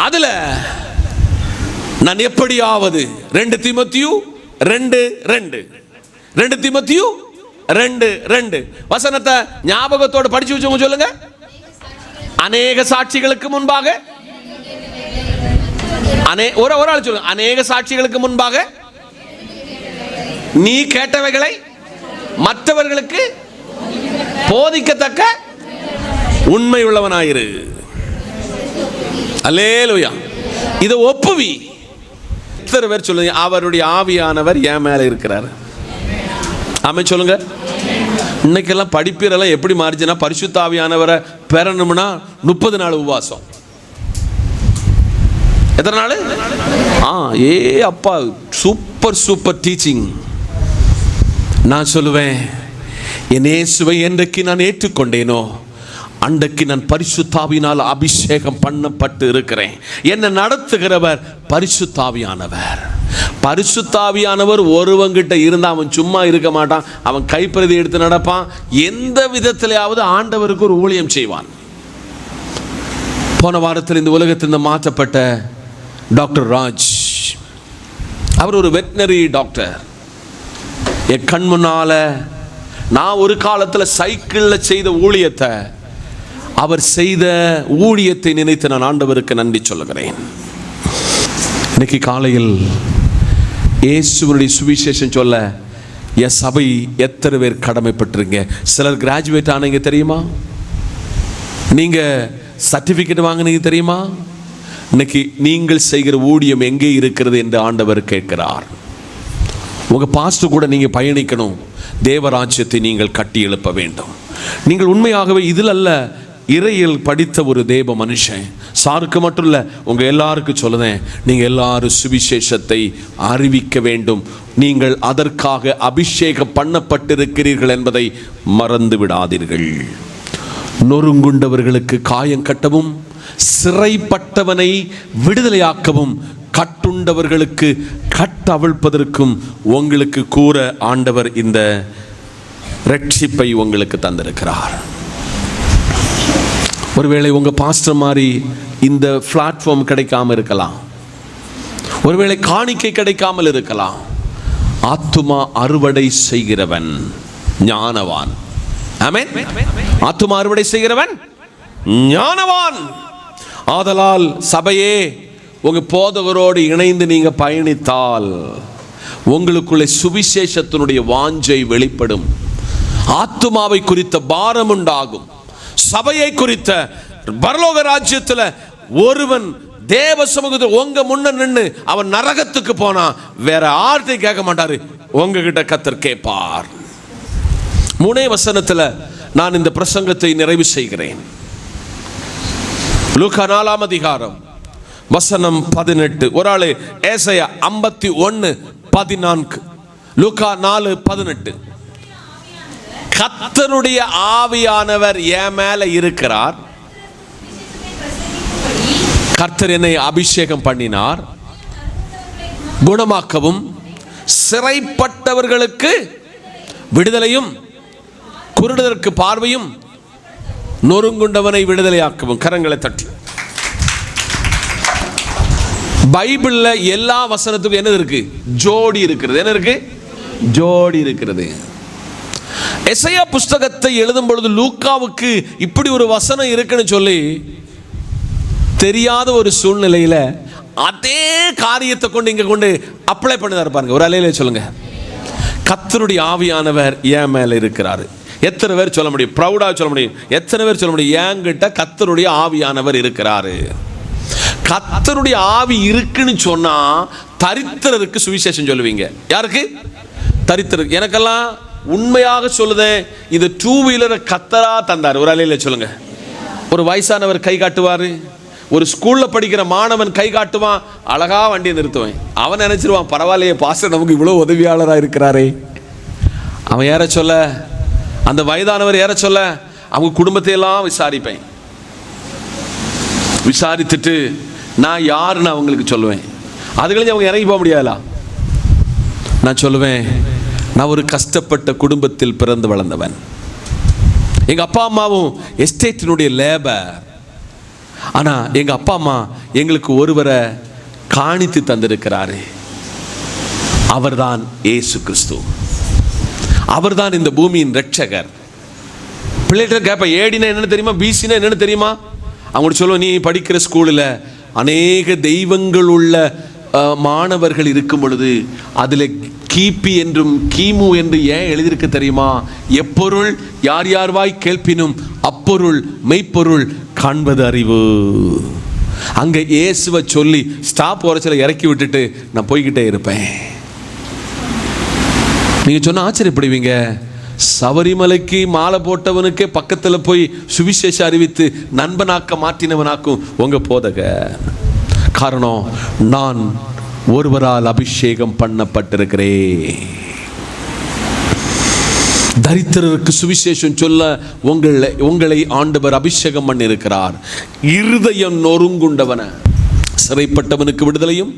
அதுல நான் எப்படியாவது 2 தீமோத்தேயு 2:2 வசனத்தை ஞாபகத்தோடு படிச்சு வச்சவங்க சொல்லுங்க. அநேக சாட்சிகளுக்கு முன்பாக, ஒரு ஆள் சொல்லுங்க, அநேக சாட்சிகளுக்கு முன்பாக நீ கேட்டவைகளை மற்றவர்களுக்கு போதிக்கத்தக்க உண்மை உள்ளவனாயிரு. அல்லேலூயா. இதை ஒப்புவி. எத்தனை பேர் சொல்லுங்க, அவருடைய ஆவியானவர் என் மேல இருக்கிறார்? ஆமென் சொல்லுங்க. இன்னைக்கெல்லாம் படிப்பீரெல்லாம் எப்படி மாறிச்சுன்னா, பரிசுத்த ஆவியானவரை பெறணும்னா 30 நாள் உபவாசம். எத்தனை நாள்? அப்பா சூப்பர் டீச்சிங். நான் சொல்லுவேன், என் இயேசுவை என்றைக்கு நான் ஏற்றுக்கொண்டேனோ அன்றைக்கு நான் பரிசுத்தாவியினால் அபிஷேகம் பண்ணப்பட்டு இருக்கிறேன். என்னை நடத்துகிறவர் பரிசுத்தாவியானவர். பரிசுத்தாவியானவர் ஒருவங்கிட்ட இருந்தால் அவன் சும்மா இருக்க மாட்டான். அவன் கைப்பிரதி எடுத்து நடப்பான். எந்த விதத்திலேயாவது ஆண்டவருக்கு ஒரு ஊழியம் செய்வான். போன வாரத்தில் இந்த உலகத்திலிருந்து மாற்றப்பட்ட டாக்டர் ராஜ், அவர் ஒரு வெட்டினரி டாக்டர். என் கண் முன்னால நான் ஒரு காலத்தில் சைக்கிளில் செய்த ஊழியத்தை, அவர் செய்த ஊழியத்தை நினைத்து நான் ஆண்டவருக்கு நன்றி சொல்லுகிறேன். இன்னைக்கு காலையில் இயேசுவினுடைய சுவிசேஷம் சொல்ல என் சபை எத்தனை பேர் கடமைப்பட்டிருங்க. சிலர் கிராஜுவேட் ஆனீங்க தெரியுமா? நீங்க சர்டிபிகேட் வாங்கினீங்க தெரியுமா? இன்னைக்கு நீங்கள் செய்கிற ஊழியம் எங்கே இருக்கிறது என்று ஆண்டவர் கேட்கிறார். உங்க பாஸ்டர் கூட நீங்க பயணிக்கணும். தேவராஜ்யத்தை நீங்கள் கட்டி எழுப்ப வேண்டும். நீங்கள் உண்மையாகவே இதில் அல்ல, இறையில் படித்த ஒரு தேவ மனுஷன். சாருக்கு மட்டும் இல்லை, உங்க எல்லாருக்கும் சொல்லுதேன், நீங்க எல்லாரும் சுவிசேஷத்தை அறிவிக்க வேண்டும். நீங்கள் அதற்காக அபிஷேகம் பண்ணப்பட்டிருக்கிறீர்கள் என்பதை மறந்து விடாதீர்கள். நொறுங்குண்டவர்களுக்கு காயம் கட்டவும், சிறைப்பட்டவனை விடுதலையாக்கவும், கட்டுண்டவர்களுக்கு கட்டவிழ்ப்பதற்கும் உங்களுக்கு கூற ஆண்டவர் இந்த ரட்சிப்பை உங்களுக்கு தந்திருக்கிறார். ஒருவேளை உங்க பாஸ்டர் மாதிரி இந்த பிளாட்ஃபார்ம் கிடைக்காம இருக்கலாம். ஒருவேளை காணிக்கை கிடைக்காமல் இருக்கலாம். ஆத்துமா அறுவடை செய்கிறவன் ஞானவான். ஆமென். ஆத்துமா அறுவடை செய்கிறவன் ஞானவான். ஆதலால் சபையே, உங்க போதகரோடு இணைந்து நீங்க பயணித்தால் உங்களுக்குள்ளே சுவிசேஷத்தினுடைய வாஞ்சை வெளிப்படும். ஆத்துமாவை குறித்த பாரம் உண்டாகும். சபையை குறித்த பரலோக ராஜ்யத்தில் ஒருவன் தேவ சமூகத்தில் உங்க முன்ன நின்று அவன் நரகத்துக்கு போனா வேற ஆர்த்தை கேட்க மாட்டாரு, உங்ககிட்ட கர்த்தர் கேட்பார். 3 வசனத்துல நான் இந்த பிரசங்கத்தை நிறைவு செய்கிறேன். லூக்கா 4ஆம் அதிகாரம் வசனம் 18. ஒரு ஆளு ஏசாயா 51:14. லூக்கா 4:18. கர்த்தருடைய ஆவியானவர் என் மேல இருக்கிறார். கர்த்தர் என்னை அபிஷேகம் பண்ணினார், குணமாக்கவும், சிறைப்பட்டவர்களுக்கு விடுதலையும், குருடருக்கு பார்வையும், நொறுங்குண்டவனை விடுதலையாக்கவும். கரங்களை தட்டி. பைபிள்ல எல்லா வசனத்துக்கும் என்ன இருக்கு? ஜோடி இருக்கிறது. என்ன இருக்கு? ஜோடி இருக்கிறது. எசையா புஸ்தகத்தை எழுதும் பொழுது லூக்காவுக்கு இப்படி ஒரு வசனம் இருக்குன்னு சொல்லி தெரியாத ஒரு சூழ்நிலையில அதே காரியத்தை கொண்டு இங்க கொண்டு அப்ளை பண்ணுதாரு பாருங்க. ஒரு அலையில சொல்லுங்க, கர்த்தருடைய ஆவியானவர் என் மேல இருக்கிறாரு. எத்தனை பேர் சொல்ல முடியும்? ப்ரௌடா சொல்ல முடியும்? எத்தனை பேர் சொல்ல முடியும்? என்கிட்ட கர்த்தருடைய ஆவியானவர் இருக்கிறாரு. கர்த்தருடைய ஆவி இருக்குன்னு சொன்னா தரித்திரருக்கு சுவிசேஷம் சொல்லுவீங்க. யாருக்கு? தரித்திரருக்கு. எனக்கெல்லாம் உண்மையாக சொல்லுதேன், இது 2 வீலரை கர்த்தரா தந்தார். ஒரு அலையில சொல்லுங்க. ஒரு வயசானவர் கை காட்டுவாரு, ஒரு ஸ்கூல்ல படிக்கிற மாணவன் கை காட்டுவான், அழகா வண்டியை நிறுத்துவேன். அவன் நினைச்சிருவான், பரவாயில்லையே பாஸ்டர் நமக்கு இவ்வளவு உதவியாளராக இருக்கிறாரே. அவன் ஏற சொல்ல, அந்த வயதானவர் ஏற சொல்ல, அவங்க குடும்பத்தையெல்லாம் விசாரிப்பேன். விசாரித்துட்டு நான் யாருன்னு அவங்களுக்கு சொல்லுவேன். அதுக்கழிஞ்சு அவங்க இறங்கி போக முடியாதா? நான் சொல்லுவேன், நான் ஒரு கஷ்டப்பட்ட குடும்பத்தில் பிறந்து வளர்ந்தவன். எங்க அப்பா அம்மாவும் எஸ்டேட்டினுடைய லேபர். ஆனா எங்க அப்பா அம்மா எங்களுக்கு ஒருவரை காணித்து தந்திருக்கிறாரு. அவர்தான் இயேசு கிறிஸ்து. அவர்தான் இந்த பூமியின் ரட்சகர். பிள்ளைகிட்ட கேட்ப, ஏடினா என்னன்னு தெரியுமா, பிசினா என்னன்னு தெரியுமா? அவங்க சொல்லுவோம், நீ படிக்கிற ஸ்கூலில் அநேக தெய்வங்கள் உள்ள மாணவர்கள் இருக்கும் பொழுது அதில் கிபி என்றும் கிமு என்று ஏன் எழுதியிருக்க தெரியுமா? எப்பொருள் யார் யார்வாய் கேட்பினும் அப்பொருள் மெய்ப்பொருள் காண்பது அறிவு. அங்கே இயேசுவை சொல்லி ஸ்டாப் உரைச்சல இறக்கி விட்டுட்டு நான் போய்கிட்டே இருப்பேன். நீங்க சொன்ன ஆச்சரியப்படுவீங்க. சபரிமலைக்கு மாலை போட்டவனுக்கே பக்கத்தில் போய் சுவிசேஷ அறிவித்து நண்பனாக்க மாற்றினவனாக்கும் உங்க போதக. காரணம், நான் ஒருவரால் அபிஷேகம் பண்ணப்பட்டிருக்கிறேன். தரித்திரருக்கு சுவிசேஷம் சொல்ல உங்களை ஆண்டவர் அபிஷேகம் பண்ணியிருக்கிறார். இருதயம் நொறுங்குண்டவன சிறைப்பட்டவனுக்கு விடுதலையும்,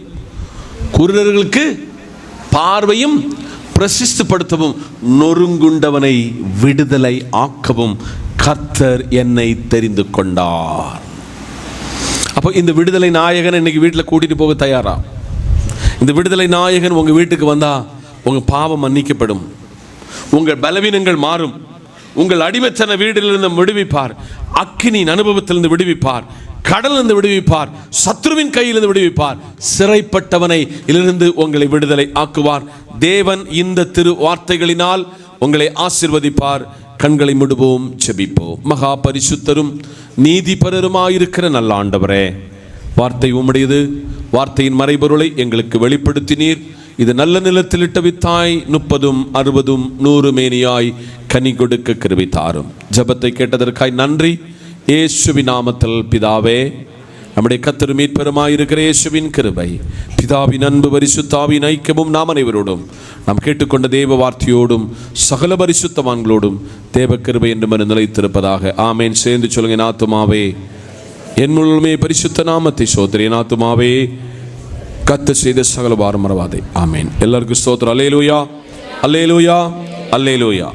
குருடர்களுக்கு பார்வையும் பிரசித்தப்படுத்தவும், நொறுங்குண்டவனை விடுதலை ஆக்கவும் கர்த்தர் என்னை தெரிந்து கொண்டார். அப்போ இந்த விடுதலை நாயகன் இன்னைக்கு வீட்டில் கூட்டிட்டு போக தயாரா? இந்த விடுதலை நாயகன் உங்க வீட்டுக்கு வந்தா உங்க பாவம் மன்னிக்கப்படும், உங்கள் பலவீனங்கள் மாறும், உங்கள் அடிமைத்தன வீட்டிலிருந்து விடுவிப்பார், அக்கினியின் அனுபவத்திலிருந்து விடுவிப்பார், கடலிலிருந்து விடுவிப்பார், சத்ருவின் கையிலிருந்து விடுவிப்பார், சிறைப்பட்டவனை இலிருந்து உங்களை விடுதலை ஆக்குவார். தேவன் இந்த திரு வார்த்தைகளினால் உங்களை ஆசீர்வதிப்பார். கண்களை மூடுவோம், ஜெபிப்போம். மகா பரிசுத்தரும் நீதிபரருமாயிருக்கிற நல்ல ஆண்டவரே, வார்த்தை உம்முடையது. வார்த்தையின் மறைபொருளை எங்களுக்கு வெளிப்படுத்தினீர். இது நல்ல நிலத்தில் இட்ட வித்தாய் 30, 60, 100 மேனியாய் கனி கொடுக்க கிருபை தாரும். ஜெபத்தை கேட்டதற்காய் நன்றி. இயேசுவின் நாமத்தில் பிதாவே, நம்முடைய கர்த்தர் மீட்பெருமாயிருக்கிற இயேசுவின் கிருபை, பிதாவின் அன்பு, பரிசுத்தாவின் ஐக்கியமும் நாம் அனைவரோடும், நாம் கேட்டுக்கொண்ட தேவ வார்த்தையோடும் சகல பரிசுத்தவான்களோடும் தேவ கிருபை என்று நிலைத்திருப்பதாக. ஆமேன். சேர்ந்து சொல்லுங்க, என் ஆத்துமாவே என் முழுமே பரிசுத்த நாமத்தை சோதரி, என் ஆத்துமாவே கர்த்தர் செய்த சகல பாரம் மறவாதே. ஆமேன். எல்லாருக்கும் ஸ்தோத்திரம். அல்லேலூயா, அல்லேலூயா, அல்லேலூயா.